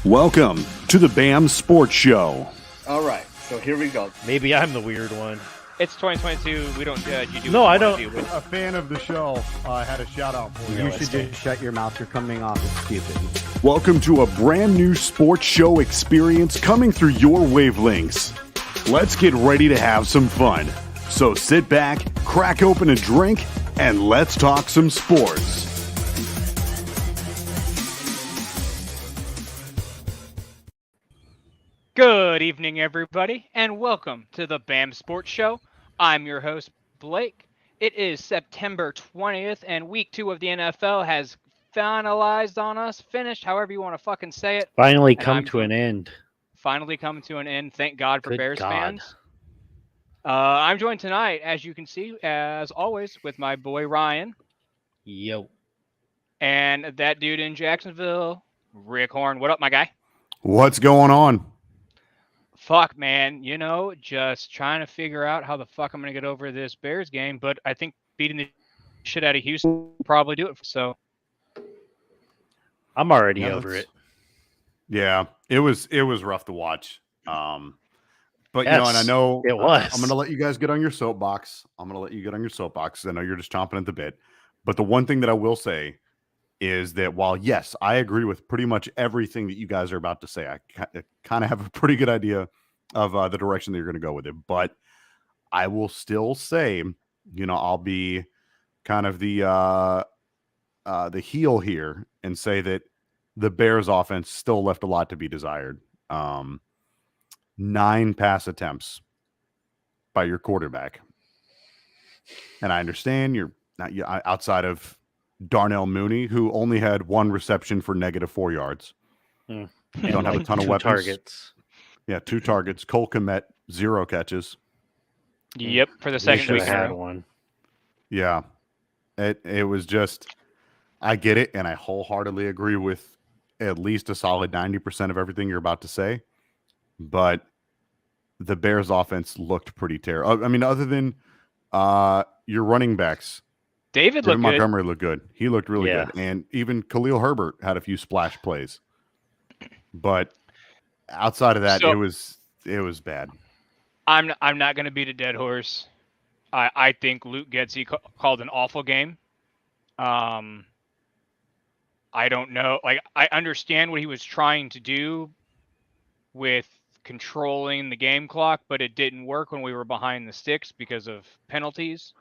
Welcome to the BAM Sports Show. All right, so here we go. Maybe I'm the weird one. It's 2022. We don't judge. You do. No, I don't. A fan of the show had a shout out for you. You should just shut your mouth. You're coming off as stupid. Welcome to a brand new sports show experience coming through your wavelengths. Let's get ready to have some fun. So sit back, crack open a drink, and let's talk some sports. Good evening, everybody, and welcome to the BAM Sports Show. I'm your host, Blake. It is September 20th, and week 2 of the NFL has finalized on us, finished, however you want to fucking say it. Finally come to an end. Finally come to an end. Thank God for Good Bears God. fans. I'm joined tonight, as you can see, as always, with my boy Ryan. Yo. And that dude in Jacksonville, Rick Horn. What up, my guy? What's going on? Fuck, man, just trying to figure out how the fuck I'm going to get over this Bears game, but I think beating the shit out of Houston will probably do it. So I'm already over it. Yeah, it was rough to watch. But Yes, and I know it was. I'm going to let you guys get on your soapbox. I know you're just chomping at the bit. But the one thing that I will say is that while, yes, I agree with pretty much everything that you guys are about to say, I kind of have a pretty good idea of the direction that you're going to go with it. But I will still say, I'll be kind of the heel here and say that the Bears offense still left a lot to be desired. 9 pass attempts by your quarterback. And I understand you're not outside of Darnell Mooney, who only had 1 reception for -4 yards. You don't have a ton of 2 weapons. targets. Yeah, 2 targets. Cole Kmet, 0 catches. Yep, for the We second should week have in a had row. one. Yeah. It was just, I get it, and I wholeheartedly agree with at least a solid 90% of everything you're about to say. But the Bears offense looked pretty terrible. I mean, other than your running backs, David looked good. Montgomery looked good. He looked really Yeah. good. And even Khalil Herbert had a few splash plays. But outside of that, So- it was bad. I'm not going to beat a dead horse. I think Luke Getsy called an awful game. I don't know. Like, I understand what he was trying to do with controlling the game clock, but it didn't work when we were behind the sticks because of penalties.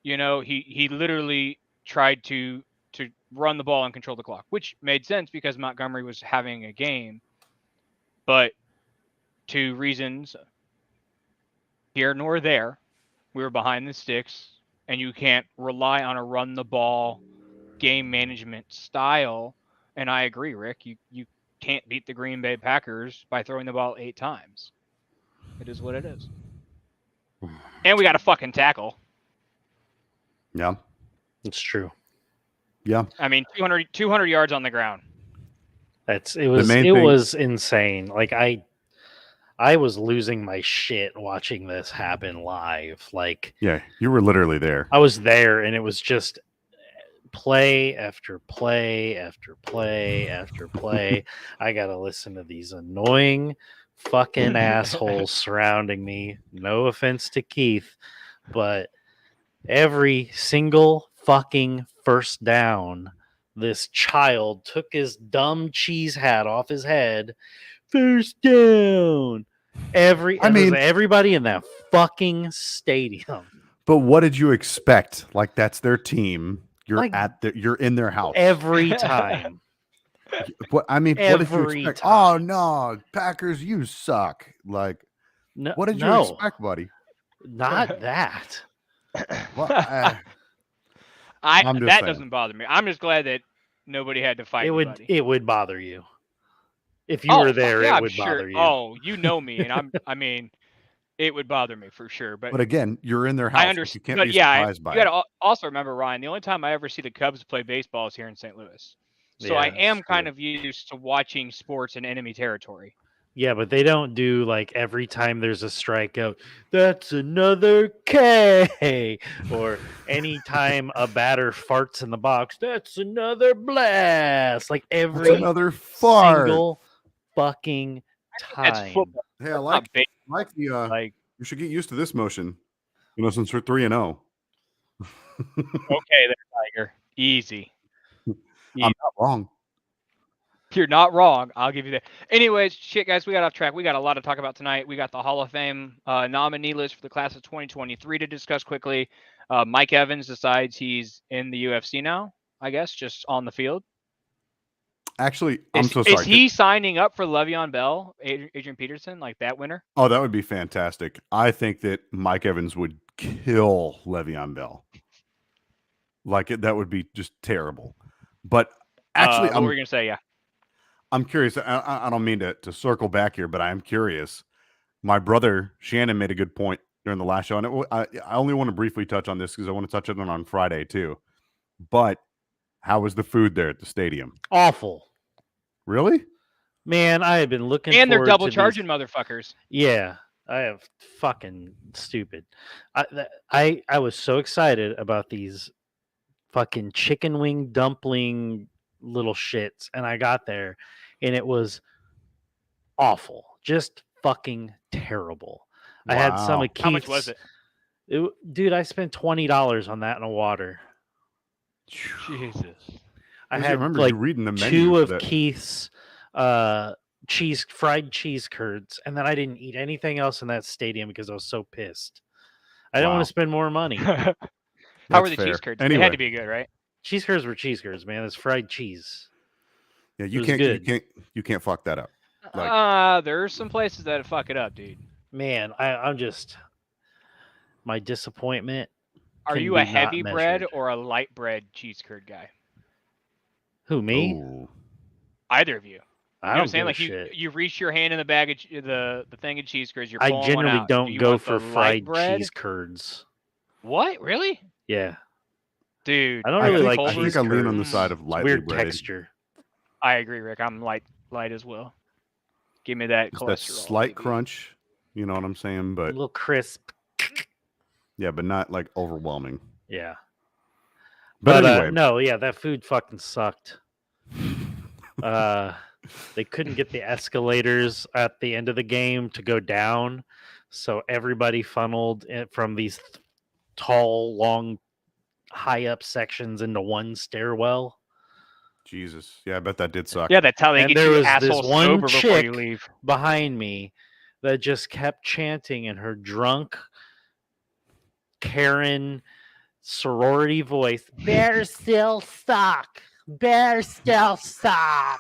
He literally tried to run the ball and control the clock, which made sense because Montgomery was having a game. But 2 reasons here nor there, we were behind the sticks, and you can't rely on a run the ball game management style. And I agree, Rick. You can't beat the Green Bay Packers by throwing the ball 8 times. It is what it is. And we got a fucking tackle. Yeah. It's true. Yeah. I mean, 200 yards on the ground. It was main thing- was insane. Like I was losing my shit watching this happen live. Like Yeah. You were literally there. I was there, and it was just play after play after play after play. I gotta listen to these annoying fucking assholes surrounding me. No offense to Keith, but every single fucking first down, this child took his dumb cheese hat off his head. First down. Everybody in that fucking stadium. But what did you expect? Like, that's their team. You're Like, you're in their house. Every time. What did you every expect? time. Oh no, Packers, you suck. Like, No, what did you no, expect, buddy? Not that. Well, That I'm just saying. doesn't bother me. I'm just glad that nobody had to fight anybody. It would bother you. If you were there, yeah, it I'm would sure. bother you. Oh, you know me, and it would bother me for sure. But again, you're in their house. I You understand. can't But be yeah, surprised by you it. got to also remember, Ryan. The only time I ever see the Cubs play baseball is here in St. Louis. So Yeah, I am that's kind true. of used to watching sports in enemy territory. Yeah, but they don't do like every time there's a strikeout, that's another K. Or anytime a batter farts in the box, that's another blast. Like That's every another fart. single fucking That's time. football. Hey, I That's like not big. like the Like, you should get used to this motion. You know, since we're 3-0. okay, there, Tiger. Easy. I'm not wrong. You're not wrong. I'll give you that. Anyways, shit, guys, we got off track. We got a lot to talk about tonight. We got the Hall of Fame nominee list for the class of 2023 to discuss quickly. Mike Evans decides he's in the UFC now, I guess, just on the field. Actually, I'm Is, so sorry. is he signing up for Le'Veon Bell, Adrian Peterson, like that winner? Oh, that would be fantastic. I think that Mike Evans would kill Le'Veon Bell. That would be just terrible. But actually, what were you gonna say? Yeah. I'm curious. I don't mean to circle back here, but I am curious. My brother Shannon made a good point during the last show, and I only want to briefly touch on this because I want to touch on Friday too. But how was the food there at the stadium? Awful. Really? Man, I have been looking And they're forward double to charging these- motherfuckers. Yeah, I have fucking stupid. I was so excited about these fucking chicken wing dumpling little shits, and I got there, and it was awful, just fucking terrible. I had some Wow. of Keith's. How much was it? Dude, I spent $20 on that and a water. Jesus. I I had remember like you reading the menu. two for of that. Keith's fried cheese curds, and then I didn't eat anything else in that stadium because I was so pissed. I didn't Wow. want to spend more money. How were That's the cheese fair. curds? They Anyway. had to be good, right? Cheese curds were cheese curds, man. It's fried cheese. Yeah, It you was can't, good. you can't fuck that up. Like- There's some places that fuck it up, dude. Man, I'm just my disappointment. Are can you be a heavy not bread measured. or a light bread cheese curd guy? Who, me? Ooh. Either of you. I You know what don't I'm saying? give Like a shit. you reach your hand in the bag of the thing of cheese curds. You're I pulling one generally out. Do don't you go want for the light fried bread? cheese curds. What? Really? Yeah, Dude, I don't I really think, like I cheese think I lean on the curds. side of It's lightly weird breaded. texture. I agree, Rick. I'm light as well. Give me that Just cholesterol. that slight baby. crunch. You know what I'm saying? A But little crisp. yeah, but not like overwhelming. Yeah. But anyway, no, yeah, that food fucking sucked. They couldn't get the escalators at the end of the game to go down, so everybody funneled from these tall, long, high up sections into one stairwell. Jesus. Yeah, I bet that did suck. Yeah, that's how they And get there you was this asshole one sober before chick you leave. behind me that just kept chanting in her drunk Karen sorority voice, "Better still stock. Better still stock."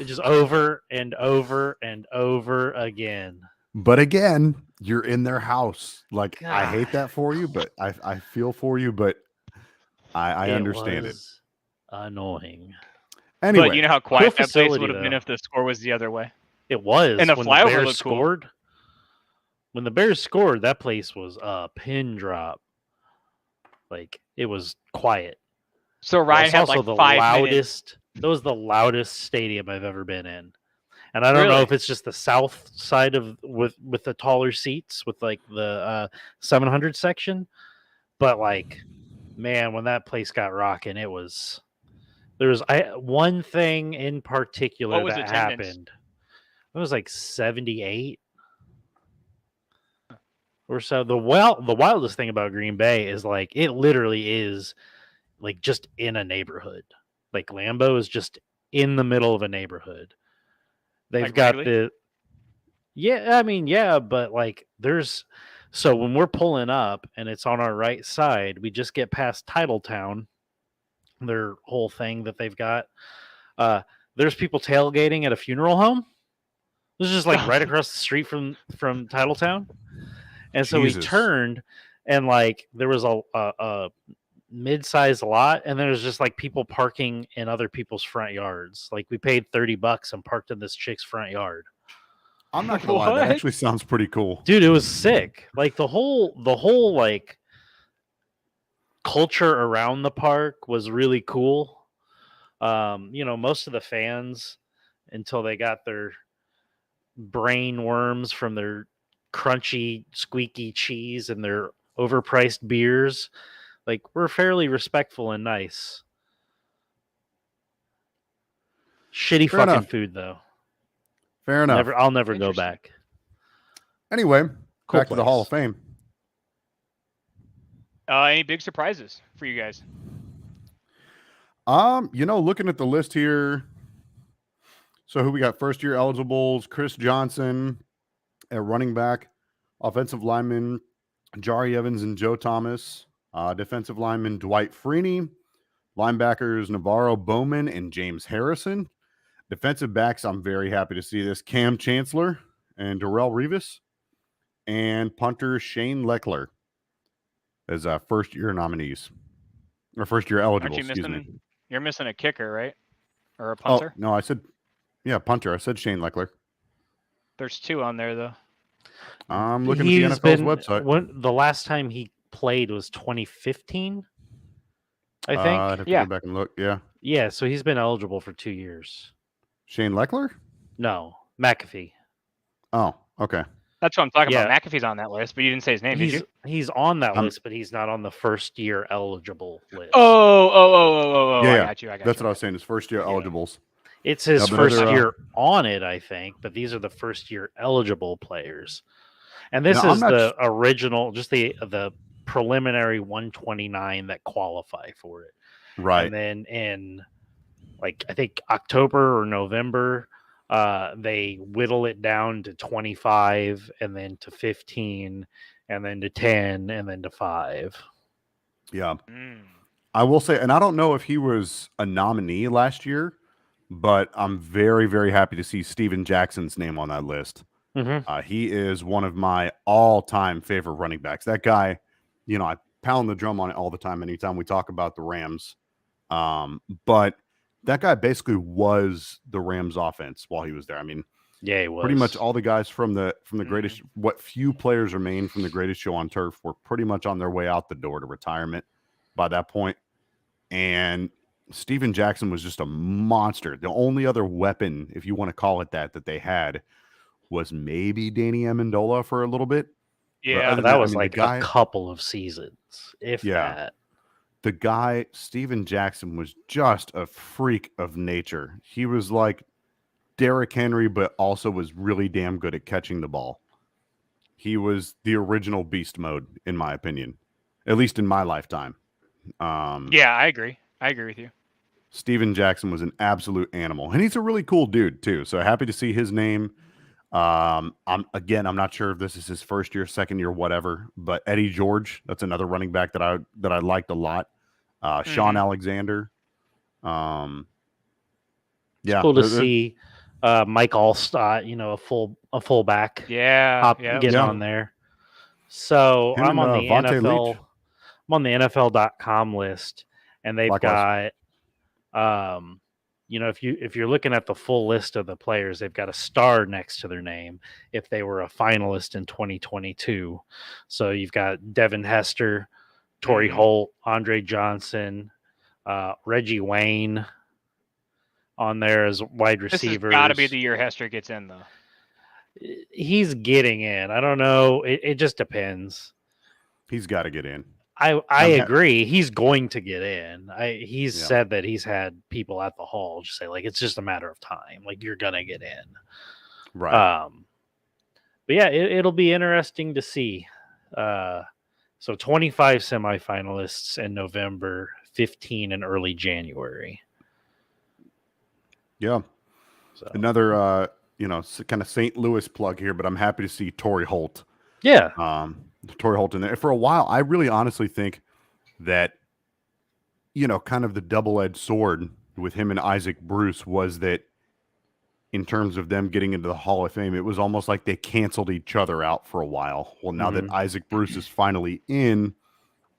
Just over and over and over again. But again, you're in their house. Like I hate God. that for you, but I feel for you, but I understand it. was annoying. Anyway, But you know how quiet that place facility, would have been though. if the score was the other way. It was And the when flyover the Bears looked cool. scored. When the Bears scored, that place was a pin drop. Like it was quiet. So It Ryan was had also like the 5 minutes. loudest. That was the loudest stadium I've ever been in, and I don't know Really? if it's just the south side of with the taller seats with like the 700 section, but like, man, when that place got rocking, it was. There was one thing in particular What was that attendance? happened. It was like 78 or so. The wildest thing about Green Bay is like it literally is like just in a neighborhood. Like Lambeau is just in the middle of a neighborhood. They've Like got Wrigley? the yeah, I mean, yeah, but like there's so when we're pulling up and it's on our right side, we just get past Titletown, their whole thing that they've got. There's people tailgating at a funeral home. This is just like right across the street from Titletown. And so Jesus. we turned and like there was a mid-sized lot and there was just like people parking in other people's front yards. Like we paid $30 and parked in this chick's front yard. I'm not gonna lie, that What? actually sounds pretty cool. Dude, it was sick. Like the whole like culture around the park was really cool. Most of the fans, until they got their brain worms from their crunchy, squeaky cheese and their overpriced beers, like were fairly respectful and nice. Shitty Fair fucking enough. food though. Fair enough. I'll never go Interesting. back. Anyway, Cool back to the Hall of place. Fame. Any big surprises for you guys? Looking at the list here. So who we got? First year eligibles: Chris Johnson at running back, offensive lineman Jari Evans and Joe Thomas, defensive lineman Dwight Freeney, linebackers Navarro Bowman and James Harrison. Defensive backs, I'm very happy to see this: Cam Chancellor and Darrell Revis, and punter Shane Leckler as first year nominees or first year eligible. Aren't you Excuse me. missing? You're missing a kicker, right? Or a Oh punter? no, I said punter. I said Shane Leckler. There's 2 on there though. I'm looking He's at the NFL's been website. the last time he played was 2015, I think. I'd have to Yeah. go back and look. Yeah, Yeah, so he's been eligible for 2 years. Shane Leckler. No, McAfee. Oh, okay. That's what I'm talking Yeah. about. McAfee's on that list, but you didn't say his name, did you? He's on that Um, list, but he's not on the first year eligible list. Oh! Yeah, I yeah. got you. That's what I was saying. His first year Yeah. eligibles. It's his but first other, year on it, I think, but these are the first year eligible players. And this Now, I'm is not the original, just the preliminary 129 that qualify for it. Right. And then in I think October or November, they whittle it down to 25 and then to 15 and then to 10 and then to 5. Yeah. Mm. I will say, and I don't know if he was a nominee last year, but I'm very, very happy to see Steven Jackson's name on that list. Mm-hmm. He is one of my all-time favorite running backs. That guy, I pound the drum on it all the time anytime we talk about the Rams. But that guy basically was the Rams offense while he was there. I mean, Yeah, he was. pretty much all the guys from the greatest, what few players remain from the Greatest Show on Turf were pretty much on their way out the door to retirement by that point. And Steven Jackson was just a monster. The only other weapon, if you want to call it that they had was maybe Danny Amendola for a little bit. Yeah. other that than- was I mean, like the guy- a couple of seasons, if Yeah. that. The guy, Steven Jackson, was just a freak of nature. He was like Derrick Henry, but also was really damn good at catching the ball. He was the original beast mode, in my opinion, at least in my lifetime. Yeah, I agree. I agree with you. Steven Jackson was an absolute animal, and he's a really cool dude too. So happy to see his name. I'm not sure if this is his first year, second year, whatever. But Eddie George, that's another running back that I liked a lot. Sean Alexander. It's Yeah, cool to they're- see Mike Allstott, a fullback Yeah. getting Yeah. on there. So Him I'm and, on the Vontae NFL. Leach. I'm on the NFL.com list, and they've Likewise. got if you're looking at the full list of the players, they've got a star next to their name if they were a finalist in 2022. So you've got Devin Hester, Torrey Holt, Andre Johnson, Reggie Wayne on there as wide This has receivers. got to be the year Hester gets in, though. He's getting in. I don't know. It just depends. He's got to get in. I I'm agree. He's going to get in. He's Yeah. said that he's had people at the hall just say it's just a matter of time. You're gonna get in. Right. But yeah, it'll be interesting to see. So 25 semifinalists in November, 15 in early January. Yeah. So Another kind of St. Louis plug here, but I'm happy to see Torrey Holt. yeah, Torrey Holt in there. For a while, I really honestly think that, kind of the double-edged sword with him and Isaac Bruce was that in terms of them getting into the Hall of Fame, it was almost like they canceled each other out for a while. Well, now that Isaac Bruce is finally in,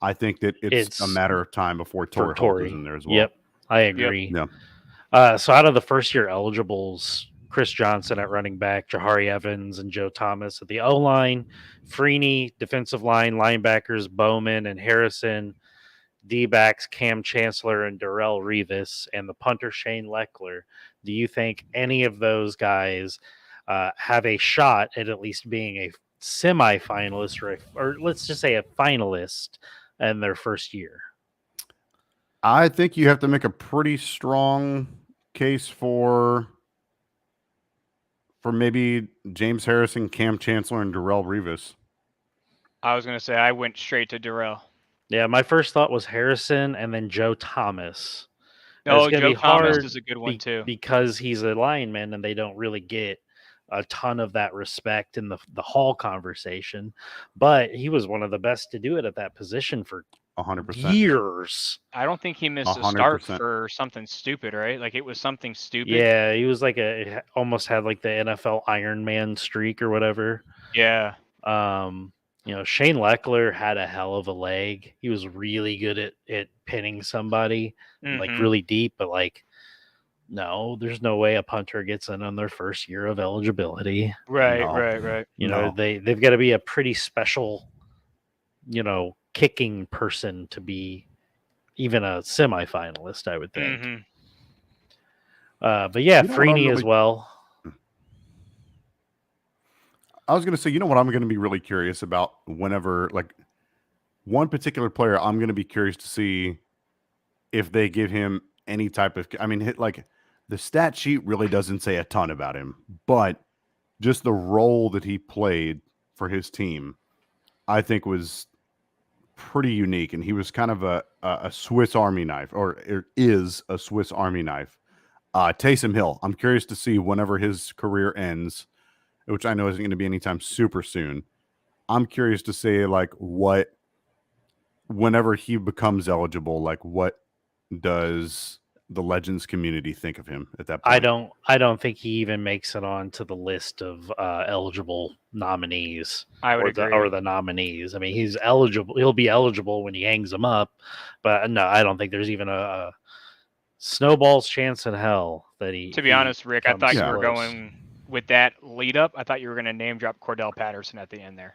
I think that it's a matter of time before Torrey Holt is in there as well. Yep, I agree. Yeah. So out of the first year eligibles, Chris Johnson at running back, Jahari Evans and Joe Thomas at the O-line, Freeney, defensive line, linebackers, Bowman and Harrison, D-backs, Cam Chancellor and Darrell Revis, and the punter, Shane Leckler. Do you think any of those guys have a shot at least being a semifinalist or let's just say a finalist in their first year? I think you have to make a pretty strong case for for maybe James Harrison, Cam Chancellor, and Darrell Revis. I was gonna say I went straight to Darrell. Yeah, my first thought was Harrison and then Joe Thomas. No, It's gonna be Joe Thomas hard is a good one too. because he's a lineman and they don't really get a ton of that respect in the Hall conversation. But he was one of the best to do it at that position for 100%. years. I don't think he missed a start 100%. for something stupid, right? Like it was something stupid. Yeah, he was like almost had like the NFL Iron Man streak or whatever. Yeah. Shane Leckler had a hell of a leg. He was really good at pinning somebody like Mhm. really deep, but like no, there's no way a punter gets in on their first year of eligibility. Right, No. right. You know, No. they've got to be a pretty special, kicking person to be even a semifinalist, I would think. Mhm. But yeah, You know what I'm Freeney as really- well. I was going to say, you know what I'm going to be really curious about whenever, like, one particular player, I'm going to be curious to see if they give him any type of, like, the stat sheet really doesn't say a ton about him, but just the role that he played for his team, I think was pretty unique. And he was kind of a Swiss Army knife, or is a Swiss Army knife. Taysom Hill, I'm curious to see whenever his career ends, which I know isn't going to be anytime super soon. I'm curious to say, like, whenever he becomes eligible, like, what does the Legends community think of him at that point? I don't think he even makes it onto the list of eligible nominees I would agree. or the nominees. I mean, he's eligible. He'll be eligible when he hangs them up, but no, I don't think there's even a snowball's chance in hell that he. To be he honest, Rick, I comes thought you were close. going with that lead up. I thought you were going to name drop Cordell Patterson at the end there.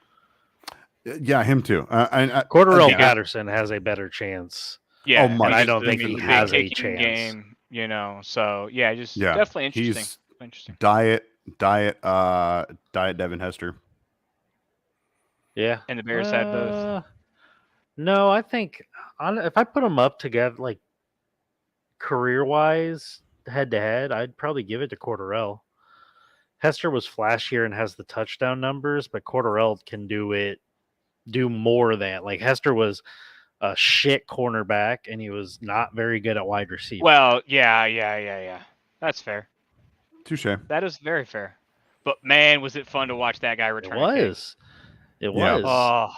Yeah, him too. Cordarrelle again, Patterson has a better chance. Yeah, Oh, much. And I just don't the think he big has a kicking chance. game, so yeah, just Yeah, definitely interesting. he's Interesting. diet Devin Hester. Yeah, And the Bears had both. No, I think if I put them up together, like career-wise, head to head, I'd probably give it to Cordarrelle. Hester was flashier and has the touchdown numbers, but Cordarrelle can do more than like Hester was a shit cornerback and he was not very good at wide receiver. Well, yeah. That's fair. Touche. That is very fair. But man, was it fun to watch that guy it return. a kick. was. It Yeah. was. Oh,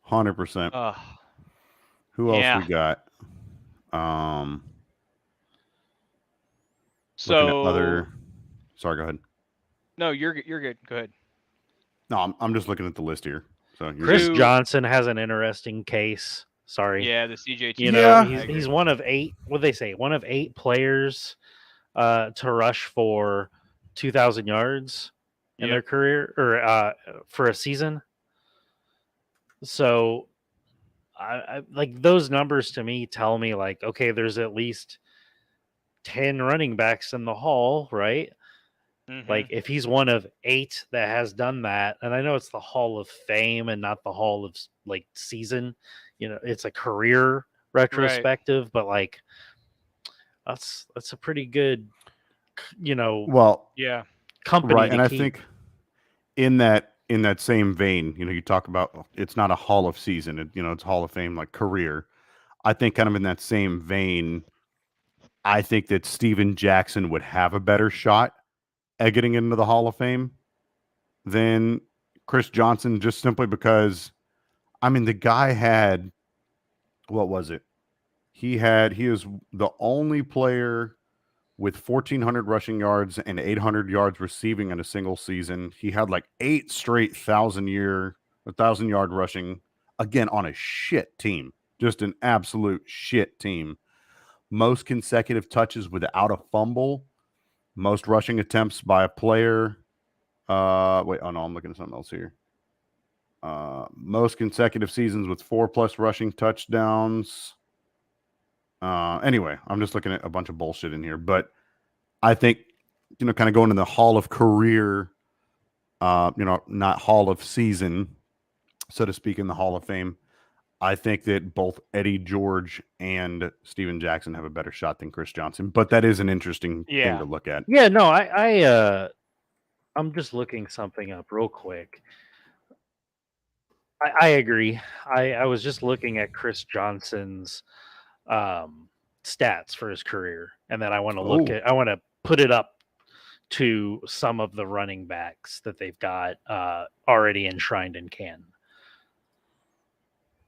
100%. Who else yeah. we got? Looking at so other. Sorry, go ahead. no, you're good. Go ahead. No, I'm just looking at the list here. So you're Chris good. Johnson has an interesting case. Sorry. Yeah, the CJT. You know, Yeah. he's one of 8. What they say? One of 8 players to rush for 2,000 yards in Yep. their career or for a season. So, I like those numbers to me tell me like, okay, there's at least 10 running backs in the hall, right? Mhm. Like if he's one of 8 that has done that, and I know it's the Hall of Fame and not the Hall of like season, it's a career retrospective, but like that's a pretty good, Well, yeah. company. right, to and I keep. think in that same vein, you talk about it's not a Hall of Season, it's Hall of Fame like career. I think kind of in that same vein, I think that Steven Jackson would have a better shot at getting into the Hall of Fame than Chris Johnson, just simply because, the guy had, what was it? He is the only player with 1,400 rushing yards and 800 yards receiving in a single season. He had like 8 straight 1,000-yard rushing, again, on a shit team, just an absolute shit team. Most consecutive touches without a fumble, most rushing attempts by a player. I'm looking at something else here. Most consecutive seasons with 4+ rushing touchdowns. Anyway, I'm just looking at a bunch of bullshit in here, but I think, kind of going in the Hall of Career, not Hall of Season, so to speak, in the Hall of Fame. I think that both Eddie George and Steven Jackson have a better shot than Chris Johnson, but that is an interesting thing to look at. Yeah, no, I'm just looking something up real quick. I agree. I was just looking at Chris Johnson's stats for his career, and then I want to look Oh. at. I want to put it up to some of the running backs that they've got already enshrined in Canton.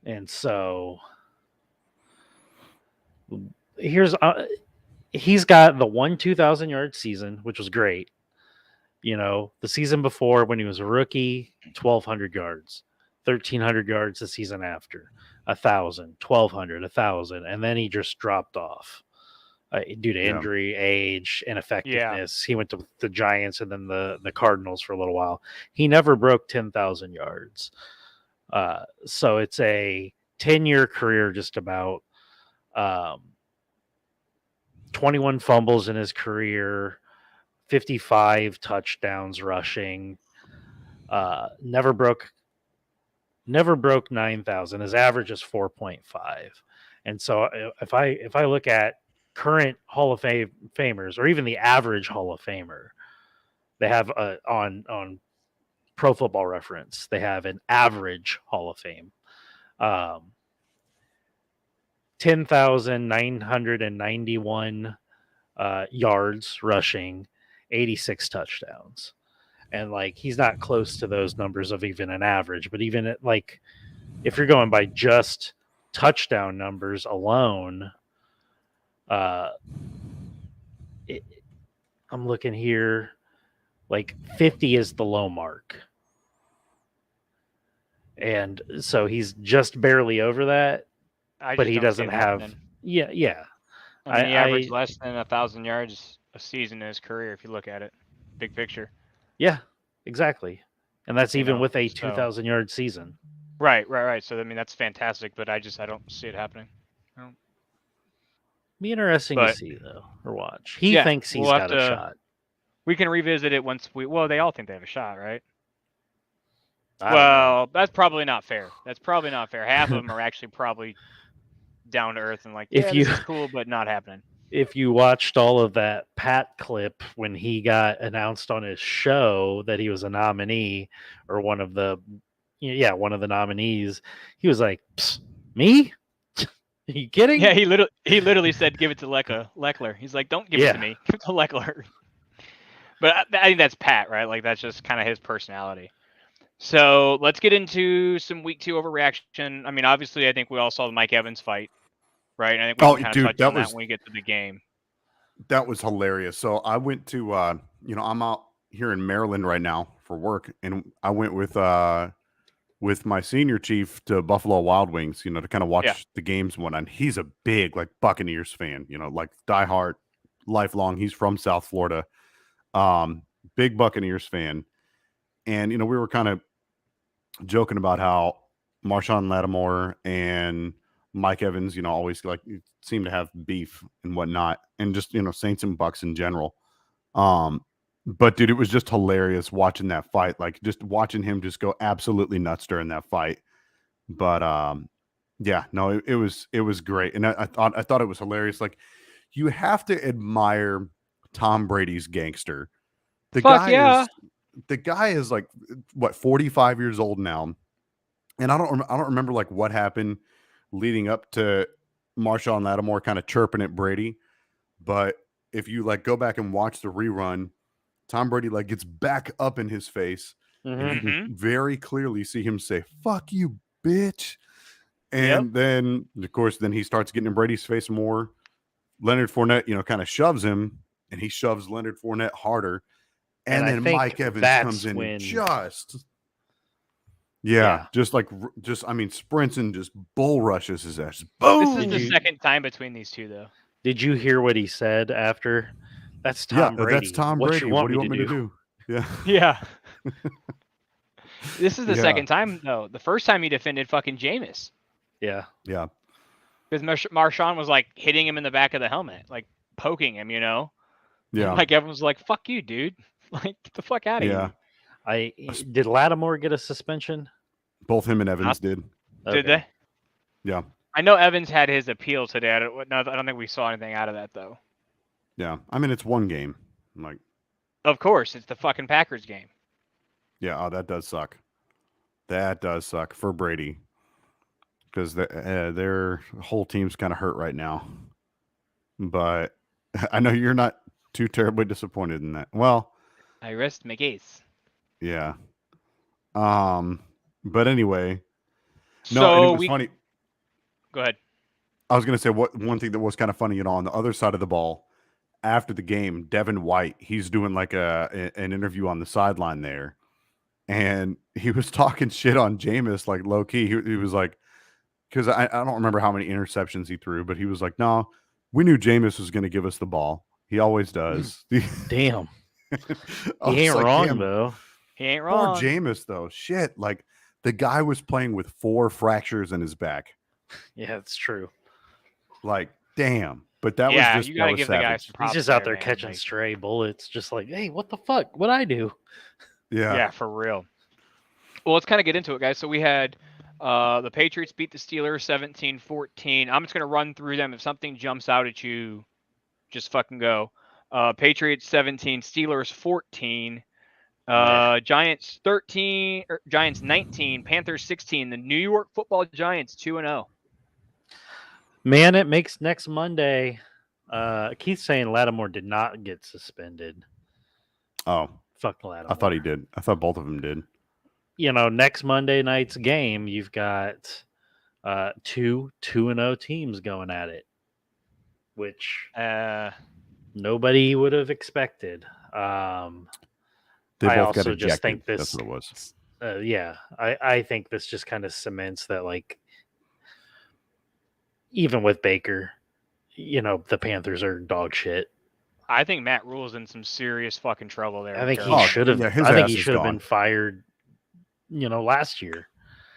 And so he's got the 2,000 yard season, which was great. You know, the season before when he was a rookie, 1,200 yards, 1,300 yards the season after, 1,000, 1,200, 1,000, and then he just dropped off due to injury, age, ineffectiveness. He went to the Giants and then the Cardinals for a little while. He never broke 10,000 yards. So it's a 10-year career, just about 21 fumbles in his career, 55 touchdowns rushing, never broke 9,000. His average is 4.5. And so if I look at current Hall of Famers, or even the average Hall of Famer, they have on Pro Football Reference, they have an average Hall of Fame. 10,991 yards rushing, 86 touchdowns. And like, he's not close to those numbers of even an average, but even at, like, if you're going by just touchdown numbers alone, I'm looking here, like 50 is the low mark. And so he's just barely over that, but he doesn't have. Yeah. I mean, he averaged less than 1,000 yards a season in his career, if you look at it, big picture. Yeah, exactly. And that's even with a 2,000 yard season. Right. So I mean, that's fantastic, but I don't see it happening. Be interesting to see though, or watch. He thinks he's got a shot. We can revisit it once they all think they have a shot, right? Well, that's probably not fair. Half of them are actually probably down to earth and like, this is cool, but not happening. If you watched all of that Pat clip when he got announced on his show that he was a nominee, or one of the nominees, he was like, me? Are you kidding? Yeah, he literally said, give it to Leckler. He's like, don't give it to me. Give it to Leckler. But I think that's Pat, right? Like, that's just kind of his personality. So let's get into some week 2 overreaction. I mean, obviously, I think we all saw the Mike Evans fight, right? And I think we can kind of touch on that when we get to the game. That was hilarious. So I went to, I'm out here in Maryland right now for work, and I went with my senior chief to Buffalo Wild Wings, to kind of watch the games and whatnot. And he's a big, like, Buccaneers fan, like diehard, lifelong. He's from South Florida. Big Buccaneers fan. And, we were kind of joking about how Marshawn Lattimore and Mike Evans, always like seem to have beef and whatnot, and just, Saints and Bucks in general. But dude, it was just hilarious watching that fight, like just watching him just go absolutely nuts during that fight. But it was great. And I thought it was hilarious. Like, you have to admire Tom Brady's gangster. The guy is like, what, 45 years old now. And I don't remember like what happened leading up to Marshawn Lattimore kind of chirping at Brady. But if you like go back and watch the rerun, Tom Brady like gets back up in his face, and you can very clearly see him say, "Fuck you, bitch." And then, of course, he starts getting in Brady's face more. Leonard Fournette, kind of shoves him, and he shoves Leonard Fournette harder. And then Mike Evans comes in and just sprints and just bull rushes his ass. Boom! This is the second time between these two, though. Did you hear what he said after? That's Tom Brady. That's Tom Brady. What do you want me to do? Yeah. Yeah. This is the second time, though. The first time he defended fucking Jameis. Yeah. Yeah. Because Marshawn was like hitting him in the back of the helmet, like poking him, Yeah. And, like, everyone was like, "Fuck you, dude! Like, get the fuck out of here." Did Lattimore get a suspension? Both him and Evans did. Okay. Did they? Yeah. I know Evans had his appeal today. I don't think we saw anything out of that, though. Yeah. I mean, it's one game. Like, Of course, it's the fucking Packers game. Yeah, that does suck. That does suck for Brady because their whole team's kind of hurt right now. But I know you're not too terribly disappointed in that. Well, I rest my case. yeah. But anyway, no, So and it was we funny. go ahead. I was going to say one thing that was kind of funny, on the other side of the ball after the game, Devin White, he's doing like an interview on the sideline there, and he was talking shit on Jameis, like low key. He was like, because I don't remember how many interceptions he threw, but he was like, no, we knew Jameis was going to give us the ball. He always does. Damn. I He was ain't like, wrong damn, though. He ain't Poor wrong. Jameis though. Shit, like the guy was playing with 4 fractures in his back. Yeah, it's true. Like, damn. But that Yeah, was just you gotta that was give the guy savage. some He's props just out there man. catching Like, stray bullets, just like, hey, what the fuck? What'd I do? Yeah. for real. Well, let's kind of get into it, guys. So we had the Patriots beat the Steelers 17-14. I'm just gonna run through them. If something jumps out at you, just fucking go. Patriots 17, Steelers 14. Giants 13, Giants 19, Panthers 16. The New York Football Giants 2-0. Man, it makes next Monday. Keith's saying Lattimore did not get suspended. Oh, Fuck Lattimore. I thought he did. I thought both of them did. You know, next Monday night's game, you've got 2-0 teams going at it, which nobody would have expected. They I both also got just ejected. think That's this, what it was. yeah, I think this just kind of cements that, like, even with Baker, you know, the Panthers are dog shit. I think Matt Rule's in some serious fucking trouble there. I think he Oh, should have. yeah, his I think ass he is should have gone. been fired. You know, last year.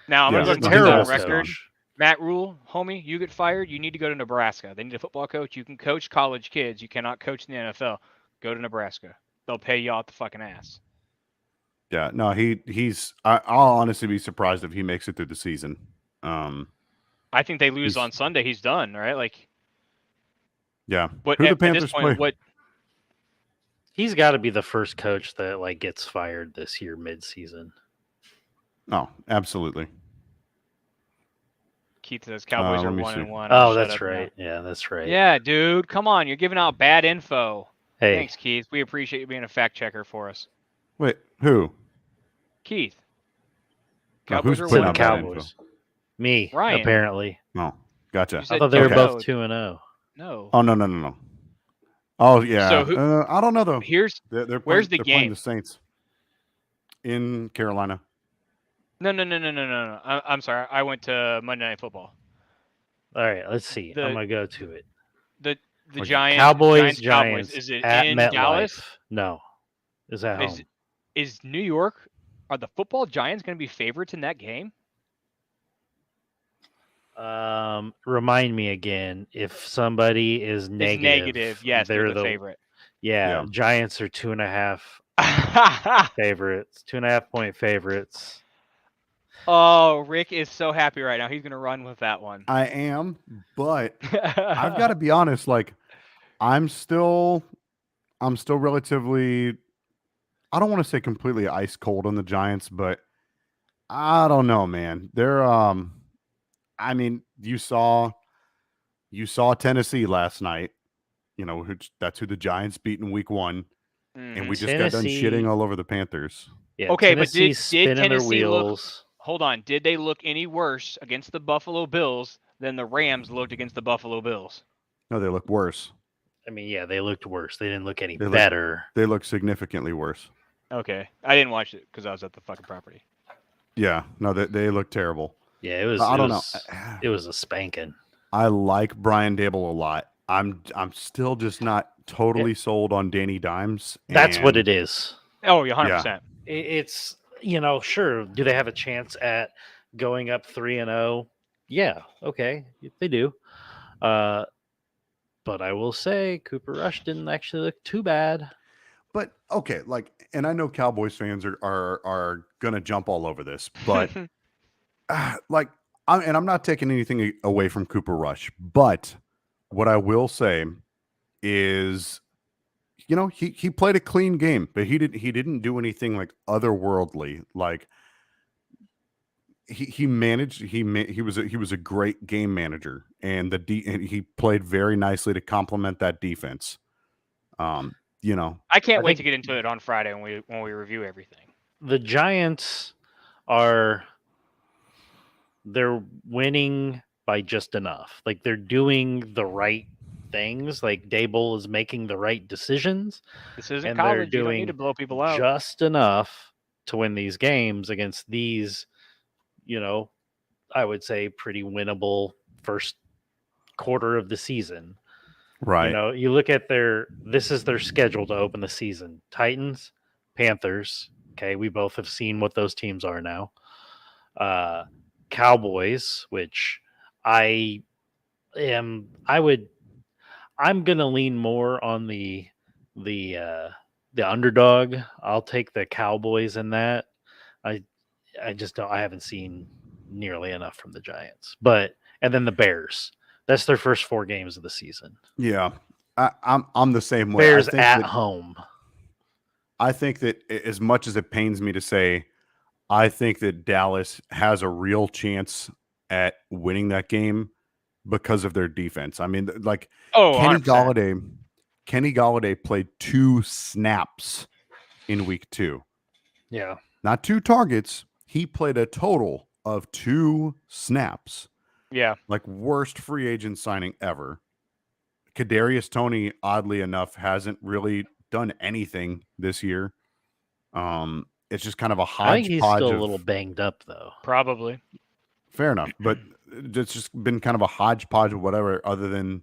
Now I'm Yeah, gonna He's go a ahead and put terrible this on record. coach. Matt Rule, homie, you get fired. You need to go to Nebraska. They need a football coach. You can coach college kids. You cannot coach in the NFL. Go to Nebraska. They'll pay you out the fucking ass. Yeah, no, he's. I'll honestly be surprised if he makes it through the season. I think they lose He's- on Sunday. He's done, right? Like, Yeah. what Who the at this Panthers point, play? what He's got to be the first coach that like gets fired this year mid-season. Oh, absolutely. Keith says Cowboys are let me 1-1. Oh, Shut that's up now. right. Yeah, that's right. Yeah, dude, come on. You're giving out bad info. Hey, Thanks, Keith. We appreciate you being a fact checker for us. Wait, who? Keith. No, Cowboys who's are putting the out 1-1. bad Cowboys. Me, Ryan. apparently. Oh, gotcha. You I said thought they were no. both 2-0. No. Oh no. Oh yeah. So who- I don't know though. Here's They're where's the playing, they're playing game? the Saints in Carolina. no. I'm sorry. I went to Monday Night Football. All right, let's see. The- I'm gonna go to it. The Okay. Giants. Cowboys. Cowboys. Is it at in MetLife. Dallas? No, is that Is home? is New York? Are the football Giants going to be favorites in that game? Remind me again. If somebody is It's negative, negative. Yes, they're the the favorite. Yeah, Yeah. Giants are 2.5 favorites, 2.5 point favorites. Oh, Rick is so happy right now. He's going to run with that one. I am, but I've got to be honest. Like, I'm still relatively. I don't want to say completely ice cold on the Giants, but I don't know, man. They're I mean, you saw Tennessee last night. You know, that's who the Giants beat in Week 1, and we just got done Tennessee- shitting all over the Panthers. Yeah, Okay, but Tennessee's spinning their Tennessee look- wheels. Hold on. Did they look any worse against the Buffalo Bills than the Rams looked against the Buffalo Bills? No, they look worse. I mean, yeah, they looked worse. They didn't look any They look- better. They look significantly worse. Okay. I didn't watch it because I was at the fucking property. Yeah, no, they look terrible. Yeah, it was. I it don't was, know. It was a spanking. I like Brian Dable a lot. I'm still just not totally sold on Danny Dimes. That's what it is. Oh, 100%. It's, you know, sure. Do they have a chance at going up 3-0? Yeah, okay, they do. But I will say Cooper Rush didn't actually look too bad. But okay, like, and I know Cowboys fans are gonna jump all over this, but like, I'm not taking anything away from Cooper Rush, but what I will say is he played a clean game, but he didn't do anything like otherworldly. Like he managed he was a great game manager, and and he played very nicely to complement that defense. You know, I can't I wait think- to get into it on Friday when we review everything. The Giants they're winning by just enough. Like they're doing the right things. Like Dable is making the right decisions, This isn't and they're college. You don't need doing to blow people out. just enough to win these games against these, I would say pretty winnable first quarter of the season. right? You look at this is their schedule to open the season. Titans, Panthers. Okay, we both have seen what those teams are now. Cowboys, which I'm gonna lean more on the underdog. I'll take the Cowboys in that. I just don't. I haven't seen nearly enough from the Giants, and then the Bears. That's their first 4 games of the season. Yeah, I'm the same way. Bears I think at that, home. I think that as much as it pains me to say, I think that Dallas has a real chance at winning that game because of their defense. I mean, like Oh, Kenny 100%. Galladay played 2 snaps in week 2. Yeah. Not 2 targets. He played a total of 2 snaps. Yeah. Like worst free agent signing ever. Kadarius Toney, oddly enough, hasn't really done anything this year. It's just kind of a I hodgepodge. think he's still a of- little banged up though. Probably. Fair enough, but it's just been kind of a hodgepodge of whatever, other than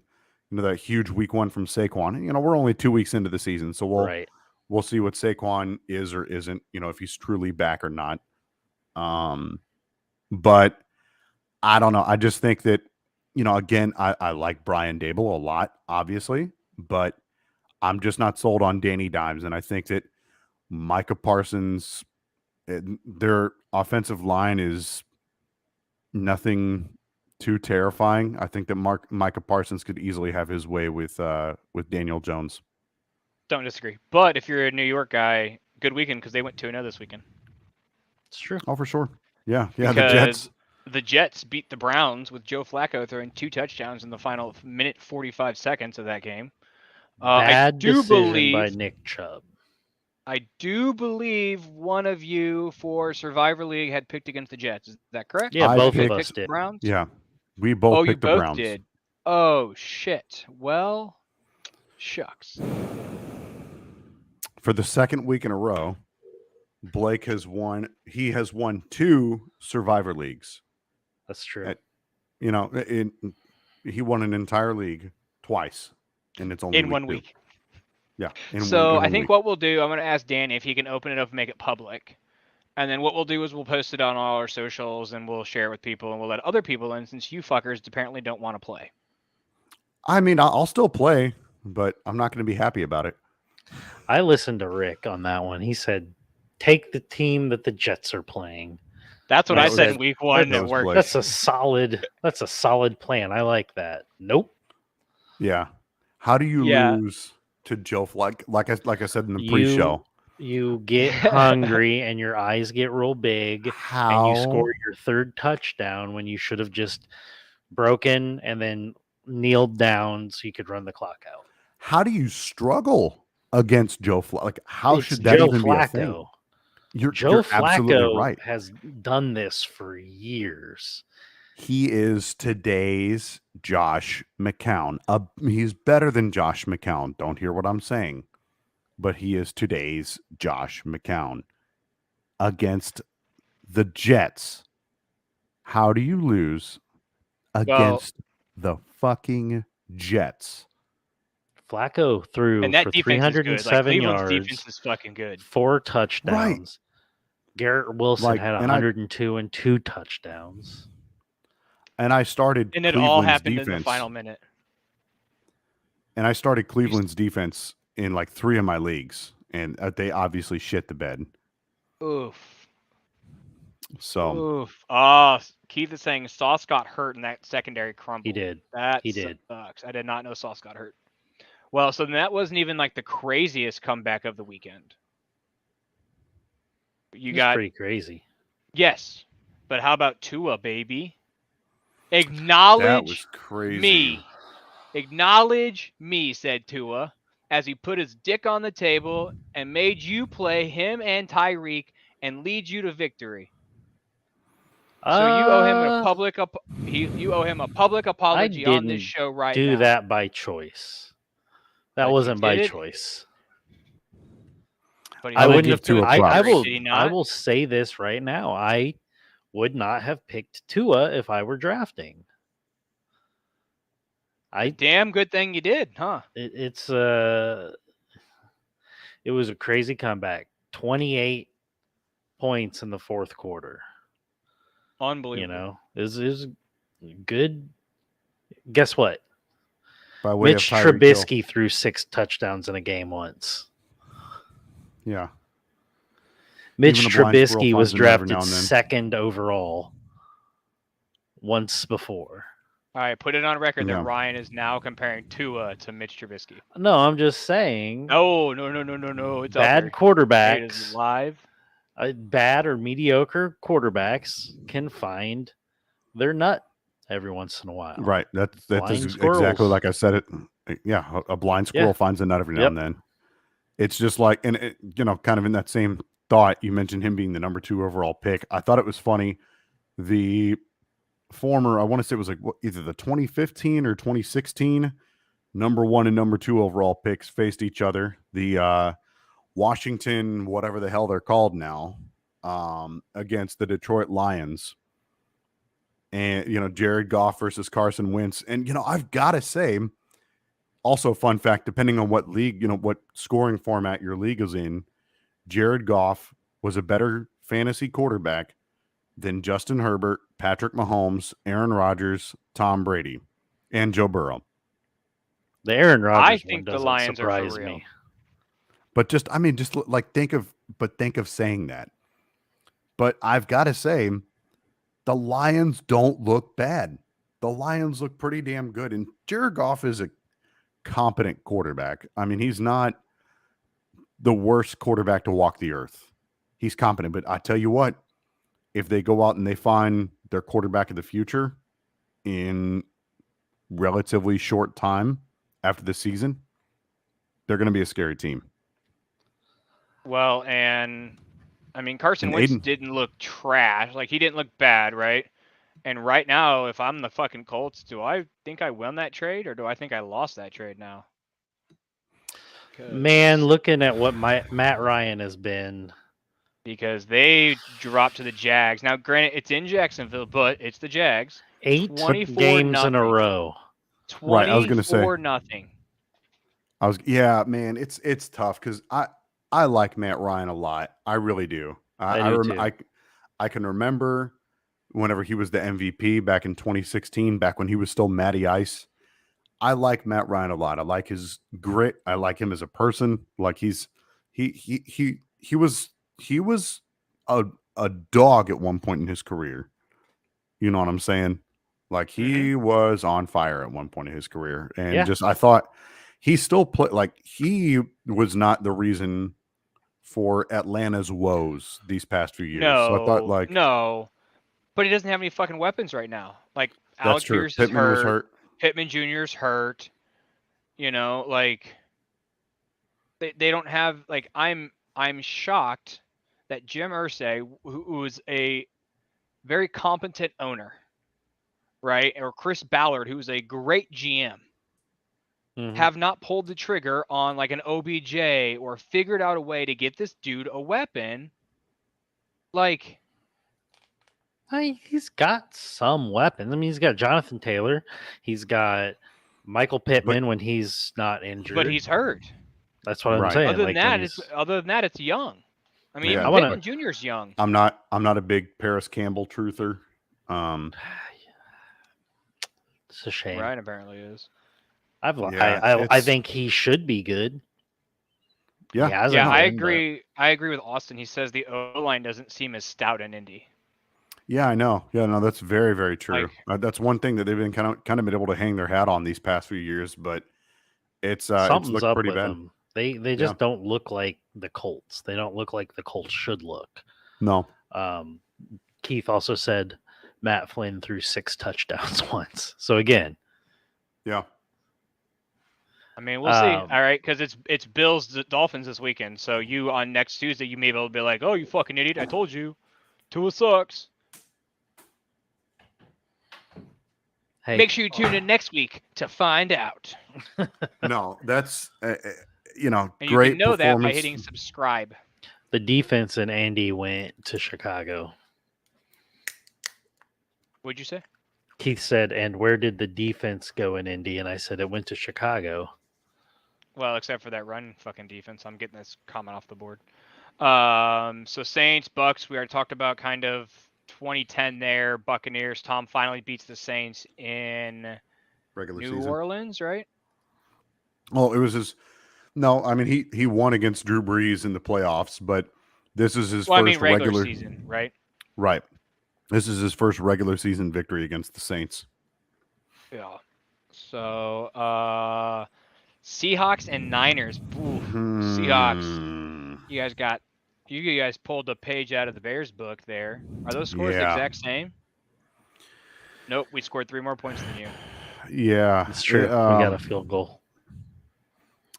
that huge week 1 from Saquon. And, we're only 2 weeks into the season, so Right. we'll see what Saquon is or isn't. If he's truly back or not. But I don't know. I just think that again, I like Brian Dable a lot, obviously, but I'm just not sold on Danny Dimes, and I think that Micah Parsons, their offensive line is nothing too terrifying. I think that Micah Parsons could easily have his way with Daniel Jones. Don't disagree. But if you're a New York guy, good weekend because they went 2-0 this weekend. It's true. Oh, for sure. Yeah. The Because Jets. The Jets beat the Browns with Joe Flacco throwing 2 touchdowns in the final minute 45 seconds of that game. Bad I do decision by believe Nick Chubb. one of you for Survivor League had picked against the Jets. Is that correct? Yeah, I both picked- of us Picked the did. Browns? Yeah, we both Oh, you picked the both Browns. did. Oh shit. Well, shucks. For the second week in a row, Blake has won. He has won 2 Survivor Leagues. That's true. At- He won an entire league twice, and it's only In 1 2. week. Yeah. So in I 1 think week. what we'll do, I'm going to ask Dan if he can open it up and make it public. And then what we'll do is we'll post it on all our socials and we'll share it with people and we'll let other people in since you fuckers apparently don't want to play. I mean, I'll still play, but I'm not going to be happy about it. I listened to Rick on that one. He said, "Take the team that the Jets are playing." That's what That I was- said in week 1 that that was worked. Blake. That's a solid plan. I like that. Nope. Yeah. How do you Yeah. lose to Joe? Like I said in the pre-show. You get hungry and your eyes get real big, How and you score your 3rd touchdown when you should have just broken and then kneeled down so you could run the clock out. How do you struggle against Joe Flacco? Like, how It's should that Joe even be a thing? Flacco. You're Joe absolutely Flacco right. has done this for years. He is today's Josh McCown. He's better than Josh McCown. Don't hear what I'm saying. But he is today's Josh McCown against the Jets. How do you lose against the fucking Jets? Flacco threw And that for defense is good. Like 307 Cleveland's yards, defense is fucking good. 4 touchdowns. Garrett Wilson Like, had and I- 102 and 2 touchdowns. And I started And it Cleveland's all happened defense. in the final minute. And I started Cleveland's defense in like 3 of my leagues, and they obviously shit the bed. Oof. So Oof. Oh, Keith is saying Sauce got hurt in that secondary crumble. He did. That He did. sucks. I did not know Sauce got hurt. Well, so that wasn't even like the craziest comeback of the weekend. You It's got pretty crazy. yes, but how about Tua, baby? That Acknowledge was crazy. me. Acknowledge me, said Tua, as he put his dick on the table and made you play him and Tyreek and lead you to victory. So you owe him a public you owe him a public apology on this didn't show right do now. that by choice. That But you wasn't by did it. choice. But he I will also wouldn't give have. Tua I props. will. Did he I not? will say this right now. I would not have picked Tua if I were drafting. Damn good thing you did, huh? It was a crazy comeback. 28 points in the fourth quarter. Unbelievable. You know, is good. Guess what? By way Mitch of Tyreek Hill. Trubisky threw 6 touchdowns in a game once. Yeah. Mitch Even a blind squirrel Trubisky was finds a nut every drafted now and then. second overall once before. All right, put it on record Yeah. that Ryan is now comparing Tua to Mitch Trubisky. No, I'm just saying. No. It's out Bad there. It is quarterbacks, live. bad or mediocre quarterbacks can find their nut every once in a while. Right. That's Blind exactly squirrels. like I said it. Yeah. A blind squirrel Yeah. finds a nut every now Yep. and then. It's just like, and it, kind of in that same thought, you mentioned him being the number 2 overall pick. I thought it was funny. The former, I want to say it was like either the 2015 or 2016 number 1 and number 2 overall picks faced each other. The Washington, whatever the hell they're called now, against the Detroit Lions. And, Jared Goff versus Carson Wentz. And, I've got to say, also fun fact, depending on what league, what scoring format your league is in, Jared Goff was a better fantasy quarterback than Justin Herbert, Patrick Mahomes, Aaron Rodgers, Tom Brady, and Joe Burrow. The Aaron Rodgers I one think the doesn't Lions are for surprise real. me. But just think of saying that. But I've got to say, the Lions don't look bad. The Lions look pretty damn good. And Jared Goff is a competent quarterback. I mean, he's not the worst quarterback to walk the earth. He's competent. But I tell you what, if they go out and they find their quarterback of the future in relatively short time after the season, they're going to be a scary team. Well, and I mean, Carson And Wentz Aiden- didn't look trash. Like, he didn't look bad, right? And right now, if I'm the fucking Colts, do I think I won that trade or do I think I lost that trade now? Man, looking at what Matt Ryan has been, Because they dropped to the Jags. Now, granted, it's in Jacksonville, but it's the Jags. 8 24 games in a nothing. row. Right, I was gonna say. 24-0. Yeah, man, it's tough because I like Matt Ryan a lot. I really do. I do too. I can remember whenever he was the MVP back in 2016, back when he was still Matty Ice. I like Matt Ryan a lot. I like his grit. I like him as a person. Like he was a dog at one point in his career. You know what I'm saying? Like he was on fire at one point in his career, and Yeah. I thought he still played. Like he was not the reason for Atlanta's woes these past few years. No, So I thought no. But he doesn't have any fucking weapons right now. Like, that's Alec true. Pierce Pittman was hurt. Pittman Jr.'s hurt. Like they don't have like I'm shocked that Jim Irsay, who is a very competent owner, right? Or Chris Ballard, who's a great GM, Mhm. have not pulled the trigger on like an OBJ or figured out a way to get this dude a weapon. Like, He's got some weapons. I mean, he's got Jonathan Taylor. He's got Michael Pittman when he's not injured. but he's hurt. That's what I'm Right. saying. Other than like, that, when it's young. I mean, Yeah. I wanna- Pittman Jr.'s young. I'm not a big Paris Campbell truther. it's a shame. Ryan apparently is. I it's- think he should be good. Yeah. He hasn't Yeah, I been, but- agree. I agree with Austin. He says the O line doesn't seem as stout in Indy. Yeah, I know. Yeah, no, that's very, very true. Like- That's one thing that they've been kind of been able to hang their hat on these past few years. But It's Something's looked up pretty with bad. them. They just don't look like the Colts. They don't look like the Colts should look. No, Keith also said Matt Flynn threw 6 touchdowns once. So again, yeah, I mean, we'll see. All right, because it's Bills Dolphins this weekend. So you on next Tuesday, you may be able to be like, "Oh, you fucking idiot! I told you, Tua sucks." hey, Make sure you tune in next week to find out. no, that's And you great can know that by performance. hitting subscribe. the defense and Andy went to Chicago. What'd you say? Keith said, "And where did the defense go in Indy?" And I said, "It went to Chicago." Well, except for that run fucking defense. I'm getting this comment off the board. So Saints, Bucks, we already talked about kind of 2010 there. Buccaneers, Tom finally beats the Saints in Regular New season. Orleans, right? Oh, it was his. No, I mean he won against Drew Brees in the playoffs, but this is his Well, I first mean regular season, right? Right. This is his first regular season victory against the Saints. Yeah. So Seahawks and Niners. Ooh, Seahawks. You guys pulled the page out of the Bears book there. Are those scores the Yeah. exact same? Nope, we scored 3 more points than you. Yeah, It's true. We got a field goal.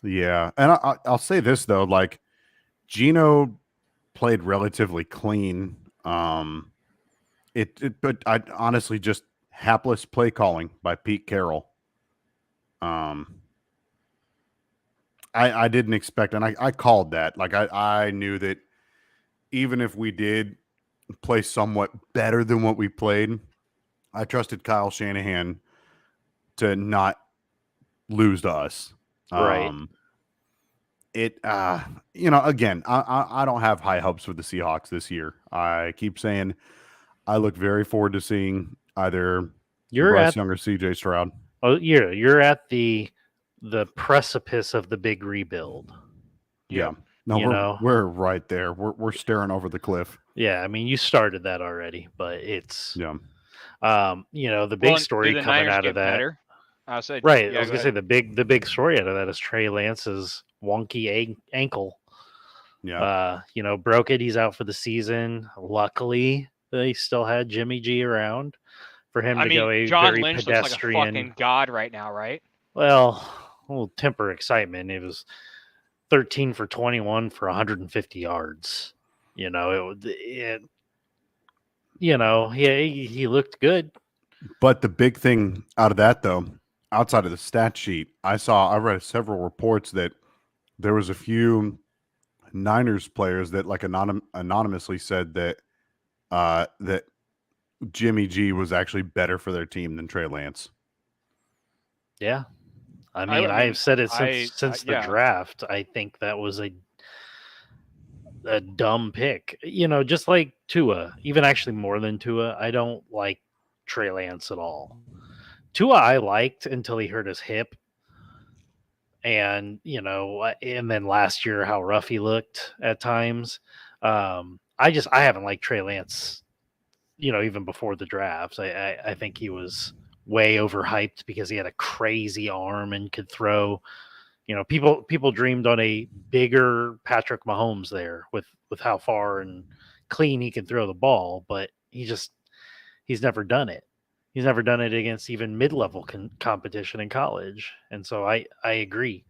Yeah, and I'll say this though, like Gino played relatively clean. But I honestly just hapless play calling by Pete Carroll. I didn't expect, and I called that. Like I knew that even if we did play somewhat better than what we played, I trusted Kyle Shanahan to not lose to us. Right. Again, I don't have high hopes for the Seahawks this year. I keep saying I look very forward to seeing either You're Bryce at Young or CJ Stroud. you're at the precipice of the big rebuild. Yeah. No, You know. we're right there. We're staring over the cliff. Yeah, I mean you started that already, but it's Yeah. the big story do the coming Niners out get of that. better? I said, Right. yeah, I was go gonna say ahead. the big story out of that is Trey Lance's wonky ankle. Yeah. Broke it. He's out for the season. Luckily, they still had Jimmy G around for him I to go a mean, John very Lynch looks like a pedestrian. fucking god right now, right? Well, we'll temper excitement. It was 13 for 21 for 150 yards. He looked good. But the big thing out of that, though, outside of the stat sheet, I read several reports that there was a few Niners players that like anonymously said that that Jimmy G was actually better for their team than Trey Lance. Yeah. I I mean, mean, I've said it since the yeah. draft. I think that was a dumb pick. Just like Tua, even actually more than Tua. I don't like Trey Lance at all. Tua I liked until he hurt his hip. And, and then last year how rough he looked at times. I haven't liked Trey Lance, even before the draft. I think he was way overhyped because he had a crazy arm and could throw. People dreamed on a bigger Patrick Mahomes there with how far and clean he can throw the ball, but he's never done it. He's never done it against even mid-level competition in college. And so I agree.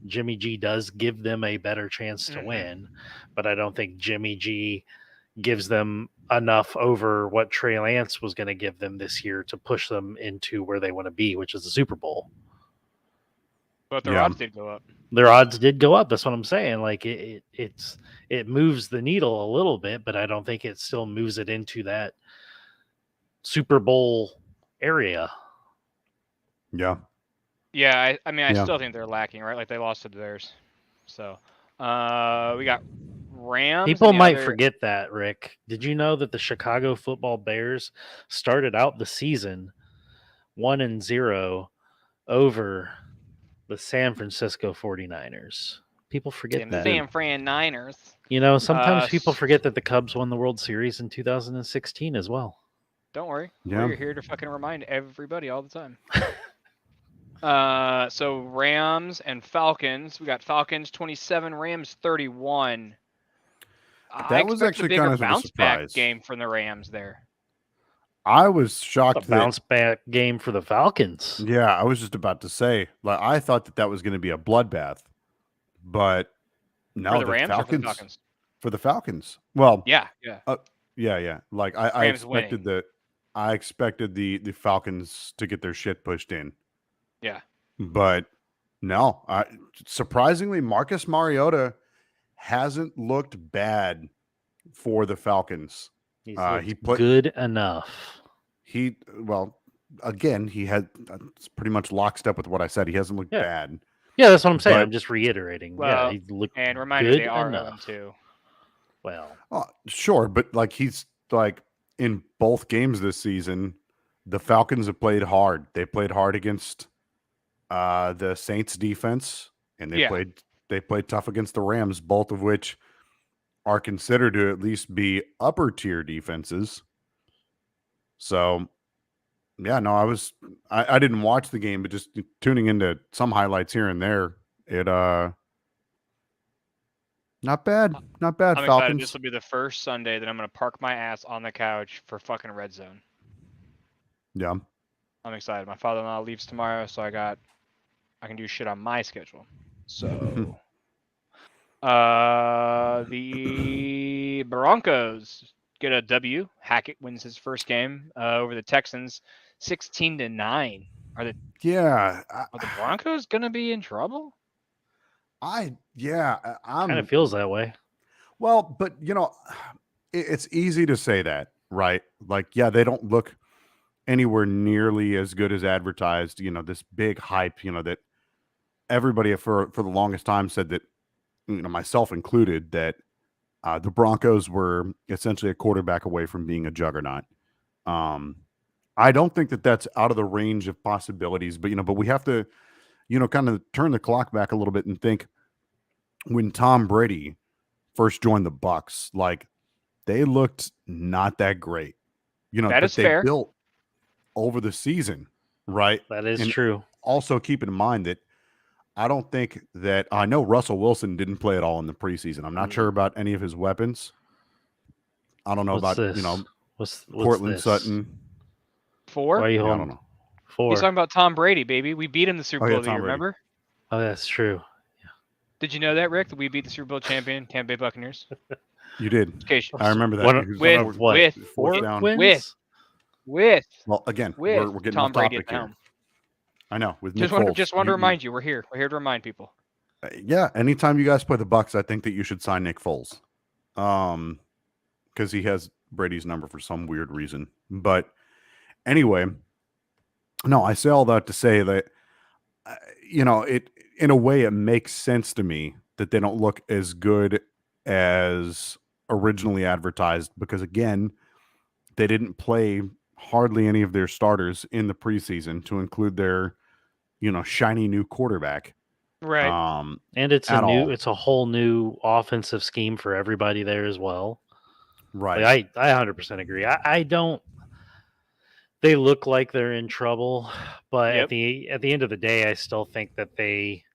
Jimmy G does give them a better chance to win, but I don't think Jimmy G gives them enough over what Trey Lance was going to give them this year to push them into where they want to be, which is the Super Bowl. But their odds did go up. Their odds did go up. That's what I'm saying. Like it moves the needle a little bit, but I don't think it still moves it into that Super Bowl area. Yeah. Yeah, I mean, I Yeah. still think they're lacking, right? Like they lost to the Bears. So, we got Rams. People and the might other- forget that, Rick. Did you know that the Chicago Football Bears started out the season 1-0 over the San Francisco 49ers? People forget Them that. San Fran Niners. Sometimes people s- forget that the Cubs won the World Series in 2016 as well. Don't worry. Yeah. We're here to fucking remind everybody all the time. So Rams and Falcons. We got Falcons 27, Rams 31. I That was expect actually a bigger kind of a bounce back surprise. game from the Rams there. I was A shocked that bounce back game for the Falcons. Yeah, I was just about to say, like, I thought that was going to be a bloodbath, but no, For the Rams or for the Falcons? for the Falcons. Well, Yeah. yeah. Like I Rams expected winning. I expected the Falcons to get their shit pushed in. Yeah. But no, surprisingly, Marcus Mariota hasn't looked bad for the Falcons. He's He put good enough. well, again, he had it's pretty much lockstep with what I said. He hasn't looked Yeah. bad. Yeah, that's what I'm saying. But- I'm just reiterating. Well, he looked And reminder, good they are enough. 0-2. Well, Sure, but like he's like in both games this season, the Falcons have played hard. They played hard against the Saints defense, and they Yeah. played tough against the Rams, both of which are considered to at least be upper tier defenses. So yeah, no, I didn't watch the game, but just tuning into some highlights here and there, it not bad. Not bad, I'm excited. Falcons. This will be the first Sunday that I'm going to park my ass on the couch for fucking Red Zone. Yeah. I'm excited. My father-in-law leaves tomorrow, so I can do shit on my schedule. So, the Broncos get a W. Hackett wins his first game over the Texans, 16-9. Yeah. Are the Broncos gonna be in trouble? I'm kind of feels that way. well, but it's easy to say that, right? Like, yeah, they don't look anywhere nearly as good as advertised. This big hype, that everybody for the longest time said that, myself included, that the Broncos were essentially a quarterback away from being a juggernaut. I don't think that that's out of the range of possibilities, but we have to, kind of turn the clock back a little bit and think when Tom Brady first joined the Bucs, like they looked not that great. That is they fair. built over the season, right? That is And true. Also keep in mind that I don't think that I know Russell Wilson didn't play at all in the preseason. I'm not sure about any of his weapons. I don't know What's about, this? What's Cortland this? Sutton. 4? Why are you Yeah, I holding don't know. 4? He's talking about Tom Brady, baby. We beat him the Super Oh, yeah, Bowl. Do you Tom Brady. remember? Oh, that's true. Did you know that, Rick? That we beat the Super Bowl champion Tampa Bay Buccaneers? You did. Okay, I remember that. One- It was with- over- what? fourth 4 down. wins? with Well, again, with we're getting Tom off Brady at topic the here. helm. I know. With Just Nick want Foles, to remind you, we're here. We're here to remind people. Yeah, anytime you guys play the Bucks, I think that you should sign Nick Foles, because he has Brady's number for some weird reason. But anyway, no, I say all that to say that it in a way it makes sense to me that they don't look as good as originally advertised, because again, they didn't play hardly any of their starters in the preseason, to include their shiny new quarterback. Right. And it's At all. it's a whole new offensive scheme for everybody there as well. Right. Like, I 100% agree. I don't. They look like they're in trouble, but Yep. at the end of the day, I still think that they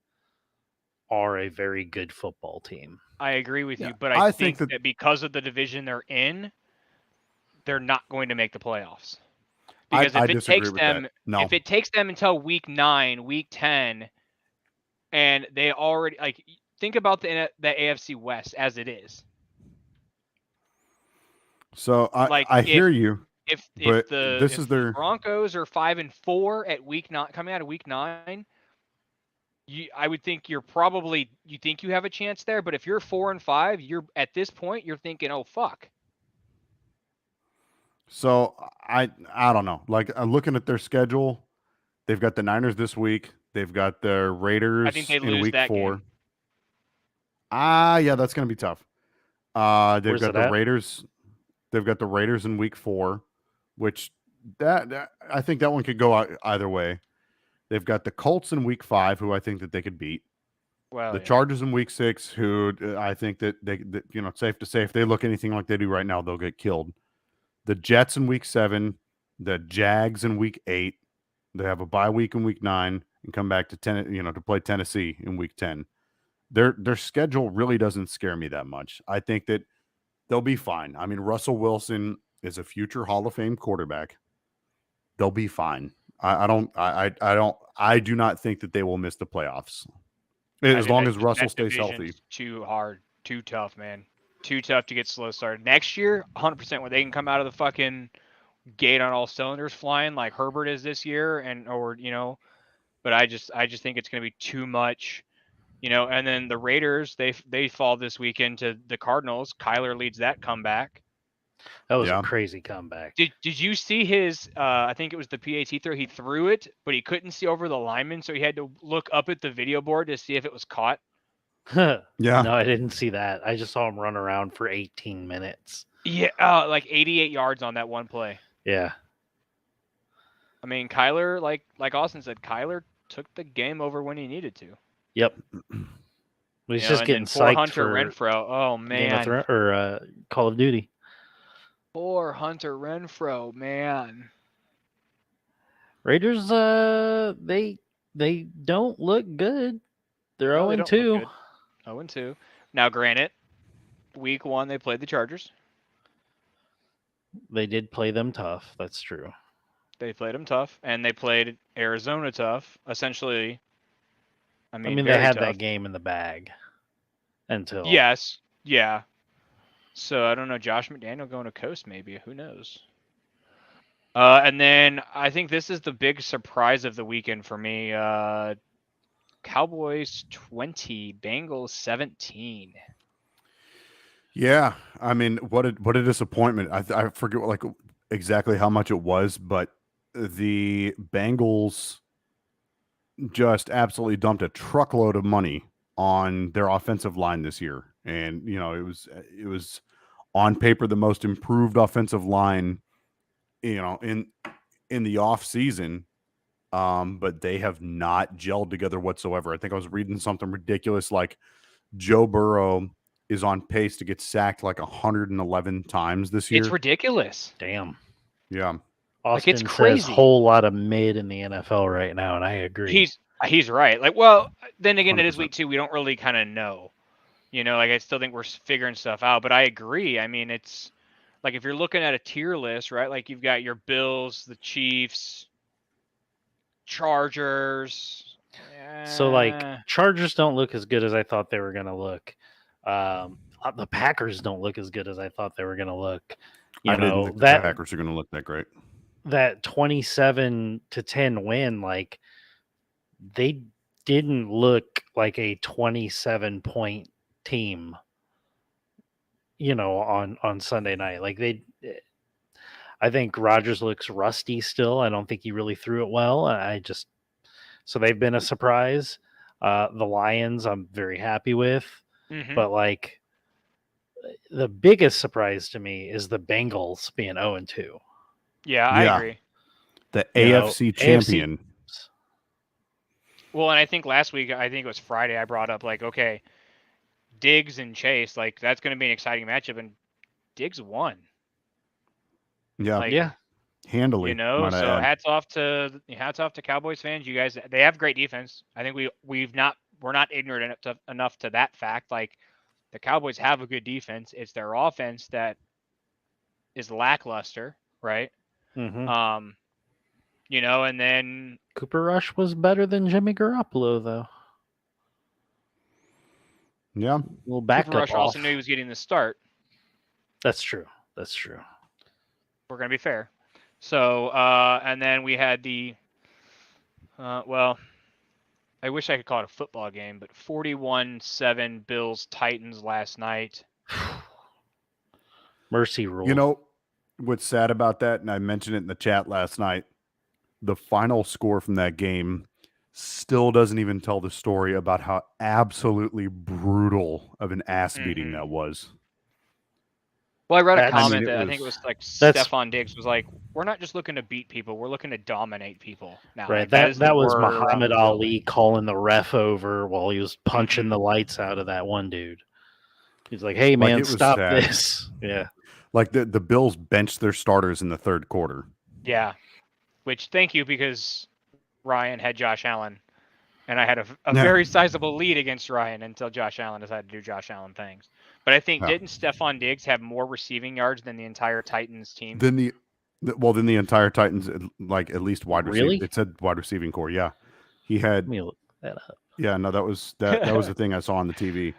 are a very good football team. I agree with Yeah, you, but I I think think that- that because of the division they're in, they're not going to make the playoffs. Because I if it disagree takes with them that. No. if it takes them until week 9, week 10, and they already think about the AFC West as it is. So like, I if- hear you. If But the this if is the their- Broncos are 5-4 at week 9, coming out of week 9, I would think you think you have a chance there, but if you're 4-5, you're at this point you're thinking, oh fuck. So I don't know. Like, I'm looking at their schedule. They've got the Niners this week. They've got the Raiders I think they in lose week that 4. game. Yeah, that's going to be tough. They've Where's got it the at? Raiders. They've got the Raiders in week 4, which that I think that one could go either way. They've got the Colts in week 5, who I think that they could beat. Well, The yeah. Chargers in week 6, who I think that it's safe to say if they look anything like they do right now, they'll get killed. The Jets in week 7, the Jags in week 8. They have a bye week in week 9, and come back to to play Tennessee in Week 10. Their schedule really doesn't scare me that much. I think that they'll be fine. I mean, Russell Wilson is a future Hall of Fame quarterback. They'll be fine. I do not think that they will miss the playoffs as long as Russell stays healthy. Too hard, too tough, man. Too tough to get slow started. Next year, 100% when they can come out of the fucking gate on all cylinders flying like Herbert is this year, but I just think it's going to be too much. And then the Raiders, they fall this weekend to the Cardinals. Kyler leads that comeback. That was a crazy comeback. Did you see his? I think it was the PAT throw. He threw it, but he couldn't see over the lineman, so he had to look up at the video board to see if it was caught. Yeah. No, I didn't see that. I just saw him run around for 18 minutes. Yeah, like 88 yards on that one play. Yeah. I mean, Kyler, like Austin said, Kyler took the game over when he needed to. Yep. He's just getting psyched Hunter for Renfro. Oh man. Call of Duty. Poor Hunter Renfro, man. Raiders, they don't look good. They're 0-2. 0-2. Now, granted, week 1 they played the Chargers. They did play them tough. That's true. They played them tough, and they played Arizona tough. Essentially, I mean they had tough. that game in the bag until. Yes. Yeah. So I don't know. Josh McDaniel going to coast, maybe. Who knows? And then I think this is the big surprise of the weekend for me. Cowboys 20, Bengals 17. Yeah, I mean, what a disappointment. I forget exactly how much it was, but the Bengals just absolutely dumped a truckload of money on their offensive line this year, and it was on paper the most improved offensive line, in the off season. But they have not gelled together whatsoever. I think I was reading something ridiculous like Joe Burrow is on pace to get sacked like 111 times this year. It's ridiculous. Damn. Yeah. Austin it's crazy. says whole lot of mid in the NFL right now, and I agree. He's right. Like, well, then again, 100%. it is week 2. We don't really kind of know. I still think we're figuring stuff out. But I agree. I mean, it's like if you're looking at a tier list, right? Like you've got your Bills, the Chiefs, Chargers. So Chargers don't look as good as I thought they were going to look. The Packers don't look as good as I thought they were going to look. I didn't think the Packers are going to look that great. That 27-10 win, they didn't look like a 27-point team, on Sunday night. I think Rodgers looks rusty still. I don't think he really threw it well. So they've been a surprise. The Lions, I'm very happy with. Mm-hmm. But the biggest surprise to me is the Bengals being 0-2. Yeah, I agree. The AFC champion. Well, and I think last week, I think it was Friday, I brought up okay, Diggs and Chase, that's going to be an exciting matchup, and Diggs won. Yeah, handily. So hats off to Cowboys fans. You guys, they have great defense. I think we're not ignorant enough to that fact. The Cowboys have a good defense. It's their offense that is lackluster, right? Mm-hmm. And then Cooper Rush was better than Jimmy Garoppolo, though. Yeah. A little backup Cooper Rush off. also knew he was getting the start. That's true. We're going to be fair. So, and then we had I wish I could call it a football game, but 41-7 Bills Titans last night. Mercy rule. What's sad about that, and I mentioned it in the chat last night, the final score from that game still doesn't even tell the story about how absolutely brutal of an ass beating that was. Well, I read a That's- comment I mean, that it I think it was- was That's- Stephon Diggs was like, "We're not just looking to beat people; we're looking to dominate people." Now, Right. that is the That was word around Muhammad the Ali calling the ref over while he was punching the lights out of that one dude. He's like, "Hey man, it was stop sad. this." Yeah. Like the Bills benched their starters in the third quarter. Yeah. Which, thank you, because Ryan had Josh Allen. and I had a Yeah. very sizable lead against Ryan until Josh Allen decided to do Josh Allen things. But I think Yeah. didn't Stephon Diggs have more receiving yards than the entire Titans team? Then the entire Titans, like at least wide Really? receiver. It said wide receiving core. Yeah, he had. Let me look that up. Yeah, no, that was the thing I saw on the TV.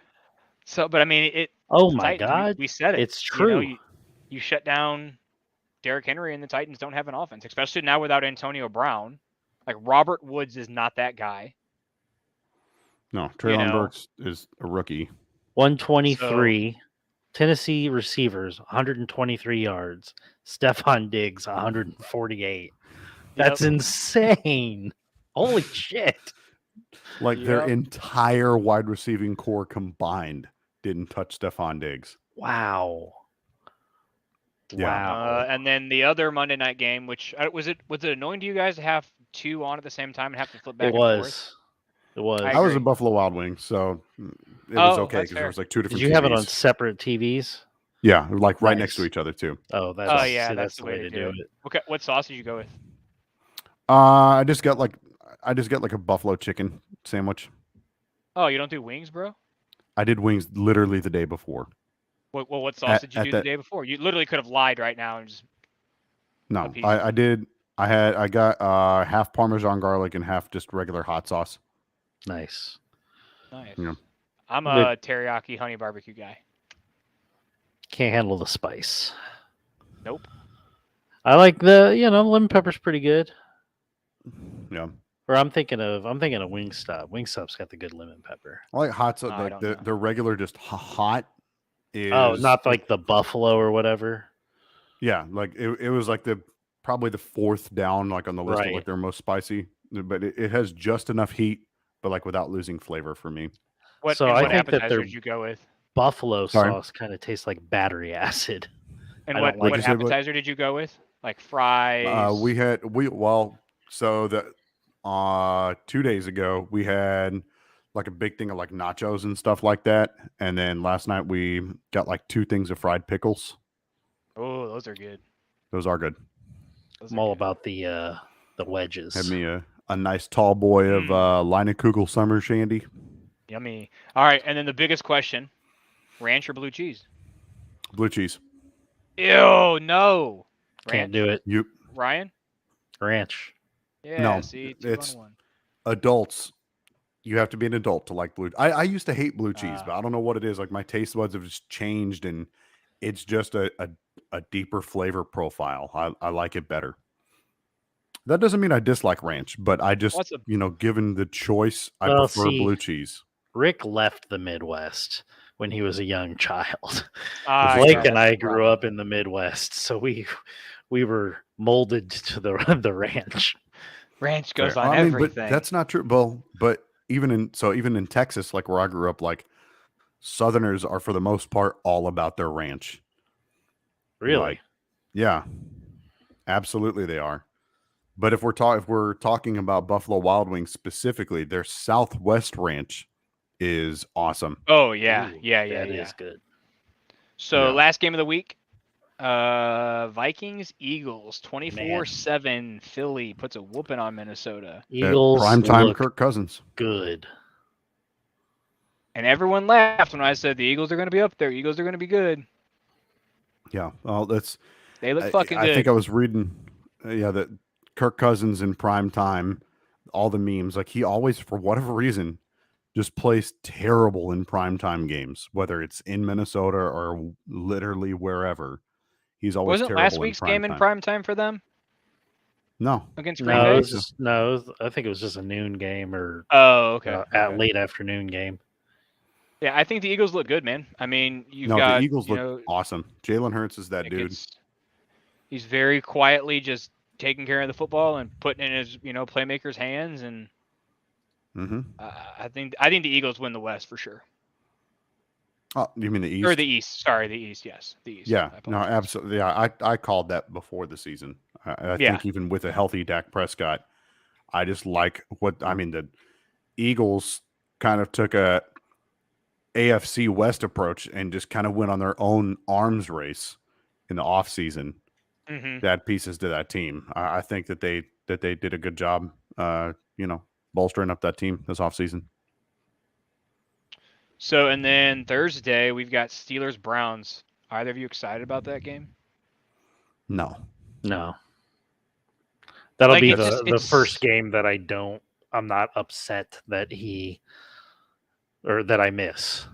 So, but I mean, it. Oh my Titans, God. we said it. It's You know, true. you shut down Derrick Henry, and the Titans don't have an offense, especially now without Antonio Brown. Like Robert Woods is not that guy. No, Traylon know. Burks is a rookie. 123. Tennessee receivers, 123 yards. Stephon Diggs, 148. That's insane. Holy shit. Like their Yep. entire wide receiving core combined didn't touch Stephon Diggs. Wow. Yeah. Wow. And then the other Monday night game, which was it annoying to you guys to have two on at the same time and have to flip back It and forth? was. It was. I I was a agree. Buffalo Wild Wing, so it was Oh, okay that's because fair. there was like two Did different. you have it on TVs. separate TVs? Yeah, like right next to Nice. each other too. Oh, that's, yeah, see, that's that's the way to do it. Okay, what sauce did you go with? I just got like a buffalo chicken sandwich. Oh, you don't do wings, bro? I did wings literally the day before. What sauce At- did you at do that- the day before? You literally could have lied right now and just No, piece. I did. I got half Parmesan garlic and half just regular hot sauce. Nice. nice. Yeah. I'm Good. a teriyaki honey barbecue guy. Can't handle the spice. Nope. I like the, lemon pepper's pretty good. Yeah, Or I'm thinking of Wingstop. Wingstop's got the good lemon pepper. I like hot sauce. Oh, I Like don't the know. the regular just hot is. Oh, not like the buffalo or whatever. Yeah, like it was like probably the fourth down like on the list of Right. like their most spicy, but it has just enough heat, but like without losing flavor for me. What, So and I what think that appetizer they're- did you go with? Buffalo Sorry? sauce kind of tastes like battery acid. And I what, don't like what it. What'd you say, what- appetizer did you go with? Like fries? So the 2 days ago we had like a big thing of like nachos and stuff like that, and then last night we got like 2 things of fried pickles. Oh, those are good. Those are good. Those I'm are all good. about the wedges. Had me a nice tall boy of Leinenkugel summer shandy. Yummy. All right, and then the biggest question: ranch or blue cheese? Blue cheese. Ew, no. Can't do it. You Ryan? Ranch. Yeah. No, See, 2 it's- on 1. adults, you have to be an adult to like blue. I used to hate blue cheese, but Ah. I don't know what it is. Like my taste buds have just changed, and it's just a deeper flavor profile. I like it better. That doesn't mean I dislike ranch, but I just What's a- given the choice, I Well, prefer see, blue cheese. Rick left the Midwest when he was a young child. Ah, Blake yeah, and I that's the grew problem. up in the Midwest, so we were molded to the ranch. Ranch goes Fair. on I mean, but everything. that's not true. Well, but even in Texas, like where I grew up, like Southerners are for the most part all about their ranch. Really? Like, yeah, absolutely they are. But if we're talking about Buffalo Wild Wings specifically, their Southwest Ranch is awesome. Oh yeah, Ooh, yeah. That is good. So Yeah. last game of the week, Vikings Eagles 24-7. Philly puts a whooping on Minnesota, Eagles Prime time look Kirk Cousins. good. and everyone laughed when I said the Eagles are going to be up there. Eagles are going to be good. Yeah, well, that's They look fucking I good. think I was reading, that Kirk Cousins in prime time, all the memes, like he always, for whatever reason, just plays terrible in primetime games, whether it's in Minnesota or literally wherever. He's always Wasn't terrible last in week's prime game in time. prime time for them No, against Green No, Bay? I think it was just a noon game or Oh, okay. at okay. late afternoon game. Yeah, I think the Eagles look good, man. I mean, you've no, got the Eagles you look know, awesome. Jalen Hurts is I that think dude. he's very quietly just taking care of the football and putting it in his playmakers' hands, and Mm-hmm. I think the Eagles win the West for sure, Oh, you mean the East? or the East. Sorry, the East. Yes, the East. Yeah, I no, apologize. absolutely. Yeah, I called that before the season. I Yeah. think even with a healthy Dak Prescott, I just like the Eagles kind of took a AFC West approach and just kind of went on their own arms race in the offseason Mhm. to add pieces to that team. I think that they did a good job, bolstering up that team this offseason. So, and then Thursday we've got Steelers Browns. Either of you excited about that game? No. No. That'll Like, be it's the, just- the it's- first game that I'm not upset that that I miss.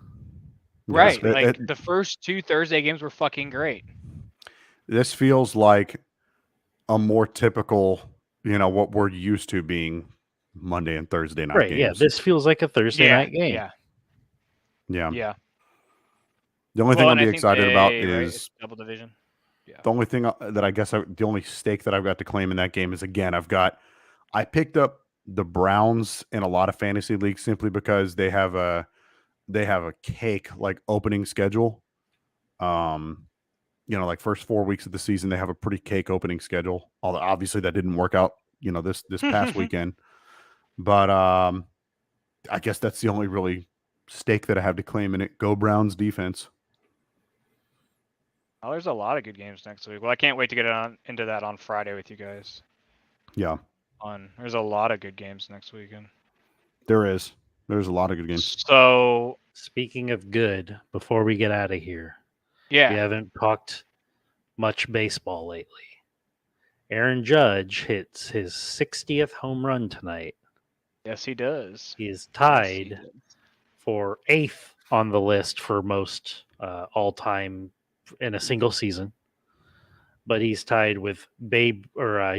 Right. Yes, Like the first 2 Thursday games were fucking great. this feels like a more typical, what we're used to being Monday and Thursday night Right. games. Yeah. This feels like a Thursday Yeah. night game. Yeah. Yeah. Yeah. The only thing Well, I'll and I be think excited about they- right, is it's double division. Yeah. the only thing that I guess the only stake that I've got to claim in that game is, again, I picked up the Browns in a lot of fantasy leagues simply because they have a cake like opening schedule. Like first 4 weeks of the season, they have a pretty cake opening schedule. Although obviously that didn't work out, this past weekend. But I guess that's the only really stake that I have to claim in it. Go Browns defense. Oh, there's a lot of good games next week. Well, I can't wait to get into that on Friday with you guys. Yeah, There's a lot of good games next weekend. there's a lot of good games. So, Speaking of good, before we get out of here, yeah. we haven't talked much baseball lately. Aaron Judge hits his 60th home run tonight. Yes, he does. He is Yes, he tied does. for 8th on the list for most all-time in a single season. But he's tied with he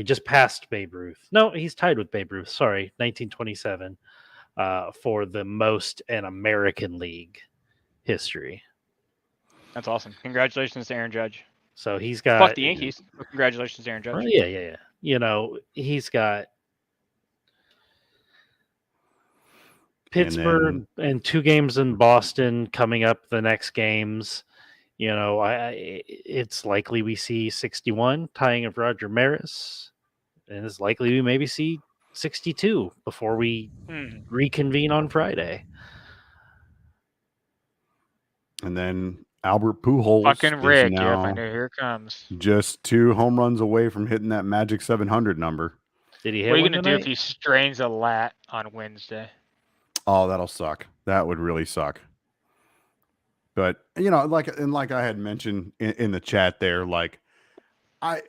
just passed Babe Ruth. No, he's tied with Babe Ruth. Sorry, 1927 for the most in American League history. That's awesome. Congratulations to Aaron Judge. So he's got Fuck the Yankees. But congratulations to Aaron Judge. Well, yeah. He's got Pittsburgh and 2 games in Boston coming up the next games. It's likely we see 61 tying of Roger Maris, and it's likely we maybe see 62 before we reconvene on Friday. And then Albert Pujols Fucking is Rick. Yep, now I know. Here it comes. just 2 home runs away from hitting that magic 700 number. Did he hit What are you one going to do tonight? if he strains a lat on Wednesday? Oh, that'll suck. That would really suck. But like I had mentioned in the chat there, like I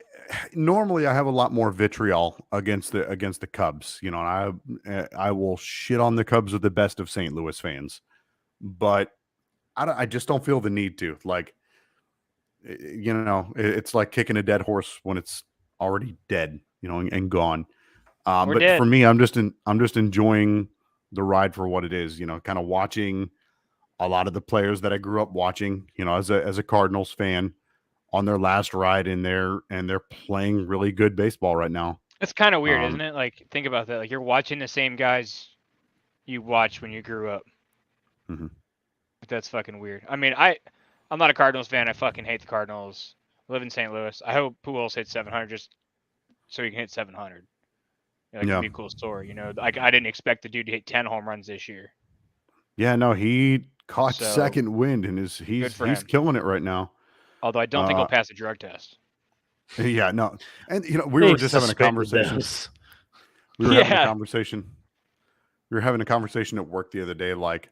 normally have a lot more vitriol against the Cubs, and I will shit on the Cubs with the best of St. Louis fans, but I just don't feel the need to. Like, it's like kicking a dead horse when it's already dead, and gone. But dead. for me, I'm just enjoying the ride for what it is, kind of watching a lot of the players that I grew up watching, as a Cardinals fan on their last ride and they're playing really good baseball right now. It's kind of weird, isn't it? Like, think about that. Like, you're watching the same guys you watched when you grew up. Mhm. That's fucking weird. I mean, I'm not a Cardinals fan. I fucking hate the Cardinals. I live in St. Louis. I hope Pujols hits 700 just so he can hit 700. It'd Yeah. be a cool story, Like, I didn't expect the dude to hit 10 home runs this year. Yeah, no, he caught So, second wind and he's for him. killing it right now. Although I don't think he'll pass a drug test. Yeah, no. And we They've were just having a suspended conversation. those. We were having a Yeah. conversation. We were having a conversation at work the other day. Like,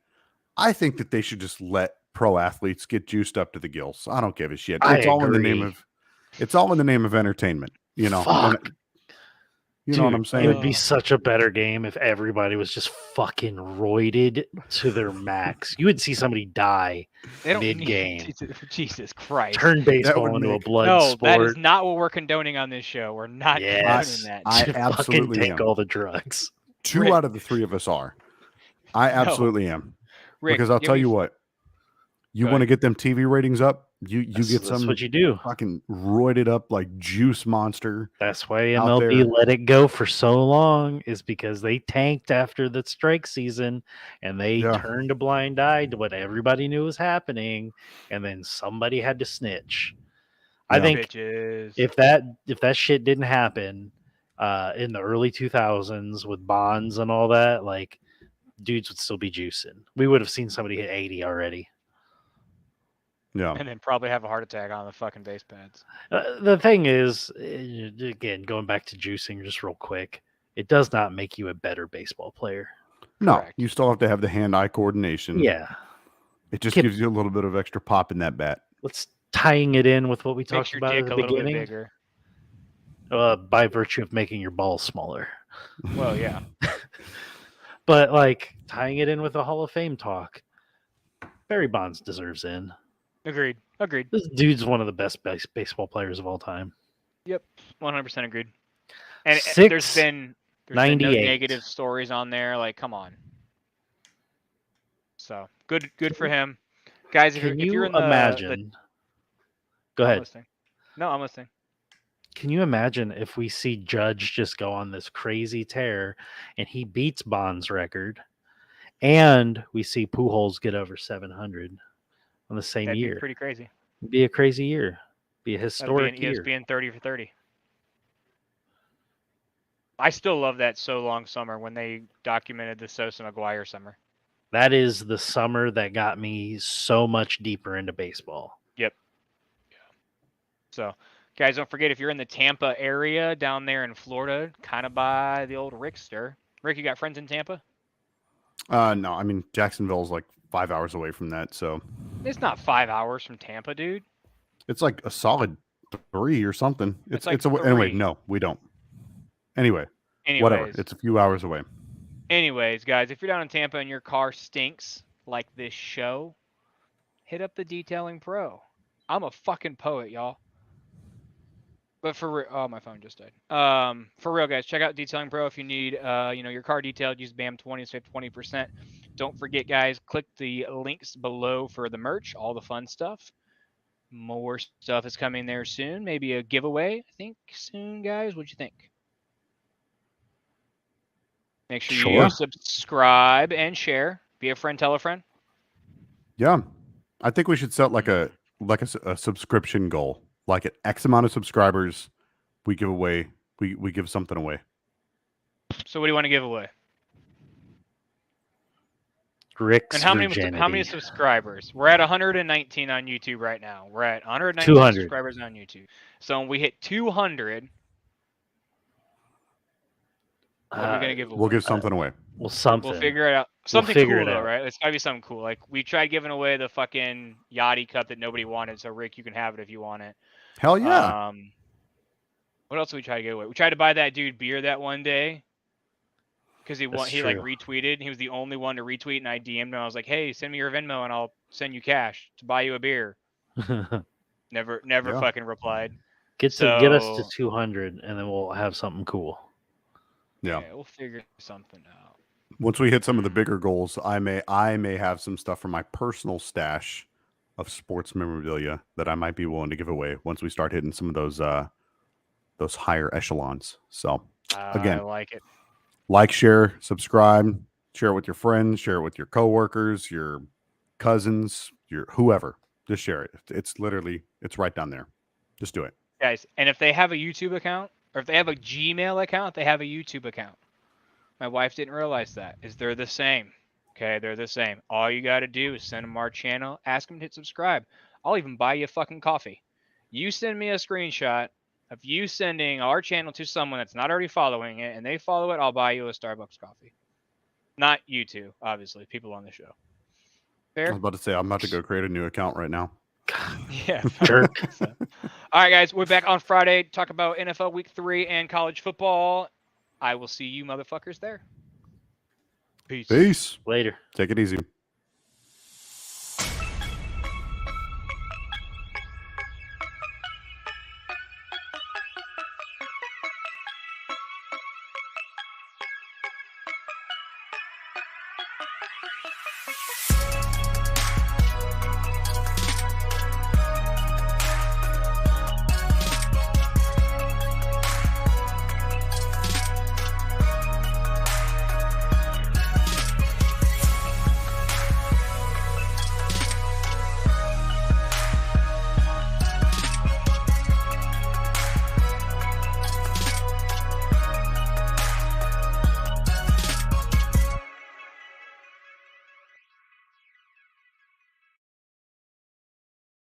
I think that they should just let pro athletes get juiced up to the gills. I don't give a shit. I It's all in the name agree. of entertainment. Fuck. You know what Dude, I'm saying? It would be such a better game if everybody was just fucking roided to their max. You would see somebody die, They don't Mid-game. need Jesus Christ. turn baseball would into a make- blood No, that sport. is not what we're condoning on this show. We're not Yes. condoning that. I Fucking absolutely take am. all the drugs. 2 Rick. out of the 3 of us are. I absolutely am. Rick, Because I'll give tell me- you what, you Go want to ahead. get them TV ratings up, you That's get some what you do. fucking roided up like juice monster. That's why out MLB there. let it go for so long, is because they tanked after the strike season and they Yeah. turned a blind eye to what everybody knew was happening, and then somebody had to snitch. I Yeah. think Bitches. if that shit didn't happen in the early 2000s with Bonds and all that, like, dudes would still be juicing. We would have seen somebody hit 80 already. Yeah. And then probably have a heart attack on the fucking base pads. The thing is, again, going back to juicing just real quick, it does not make you a better baseball player. No, Correct. you still have to have the hand-eye coordination. Yeah. It just Kip- gives you a little bit of extra pop in that bat. Let's tying it in with what we Makes talked your about at dick the a little bit beginning. bigger. By virtue of making your balls smaller. Well, yeah. But like tying it in with the Hall of Fame talk, Barry Bonds deserves in. Agreed. Agreed. This dude's one of the best baseball players of all time. 100% agreed. And Six, there's been no 98. negative stories on there. Like, come on. So good for him, guys. If Can you're you in the imagine? Go I'm ahead. listening. No, I'm listening. Can you imagine if we see Judge just go on this crazy tear and he beats Bond's record, and we see Pujols get over 700 on the same That'd year? be pretty crazy. It'd be a crazy year. Be a That'd be historic an year. ESPN 30 for 30. I still love that So Long Summer when they documented the Sosa McGuire summer. That is the summer that got me so much deeper into baseball. So, guys, don't forget if you're in the Tampa area down there in Florida, kind of by the old Rickster. Rick, you got friends in Tampa? No, I mean Jacksonville's like 5 hours away from that, so It's not 5 hours from Tampa, dude. it's like a solid 3 or something. It's It's like anyway. 3. No, we don't. Anyway, Anyways, whatever. It's a few hours away. Anyways, guys, if you're down in Tampa and your car stinks like this show, hit up the Detailing Pro. I'm a fucking poet, y'all. But for real, oh, my phone just died. For real, guys, check out Detailing Pro if you need, your car detailed. Use BAM20 to save 20%. Don't forget, guys, click the links below for the merch, all the fun stuff. More stuff is coming there soon. Maybe a giveaway, I think, soon, guys. What'd you think? Make sure Sure. you subscribe and share. Be a friend, tell a friend. Yeah, I think we should set like a subscription goal. Like at X amount of subscribers, we give away. We give something away. So what do you want to give away? Rick's And how many virginity. subscribers? We're at 119 on YouTube right now. We're at 119 200. subscribers on YouTube. So when we hit 200, what are we gonna give away? We'll give something away. Well, something. We'll figure it out. Something figure cool it though, out. right? It's gotta be something cool. Like we tried giving away the fucking Yachty cup that nobody wanted. So Rick, you can have it if you want it. Hell yeah! What else did we try to give away? We tried to buy that dude beer that one day. Because he That's he like true. retweeted. He was the only one to retweet, and I DM'd him. I was like, "Hey, send me your Venmo, and I'll send you cash to buy you a beer." Never Yeah. fucking replied. get us to So- 200, and then we'll have something cool. Yeah. Okay, we'll figure something out. Once we hit some of the bigger goals, I may have some stuff from my personal stash of sports memorabilia that I might be willing to give away once we start hitting some of those higher echelons. So Again. I like it. like, share, subscribe, share it with your friends, share it with your coworkers, your cousins, your whoever. Just share it. It's literally right down there. Just do it. Guys, and if they have a YouTube account, or if they have a Gmail account, they have a YouTube account. My wife didn't realize that. They're the same. Okay, they're the same. All you got to do is send them our channel, ask them to hit subscribe. I'll even buy you a fucking coffee. You send me a screenshot of you sending our channel to someone that's not already following it, and they follow it, I'll buy you a Starbucks coffee. Not you two, obviously, people on the show. I was Fair? about to say I'm about to go create a new account right now. Yeah. Jerk. So- All right, guys, we're back on Friday to talk about NFL Week 3 and college football. I will see you motherfuckers there. Peace. Peace. Later. Take it easy.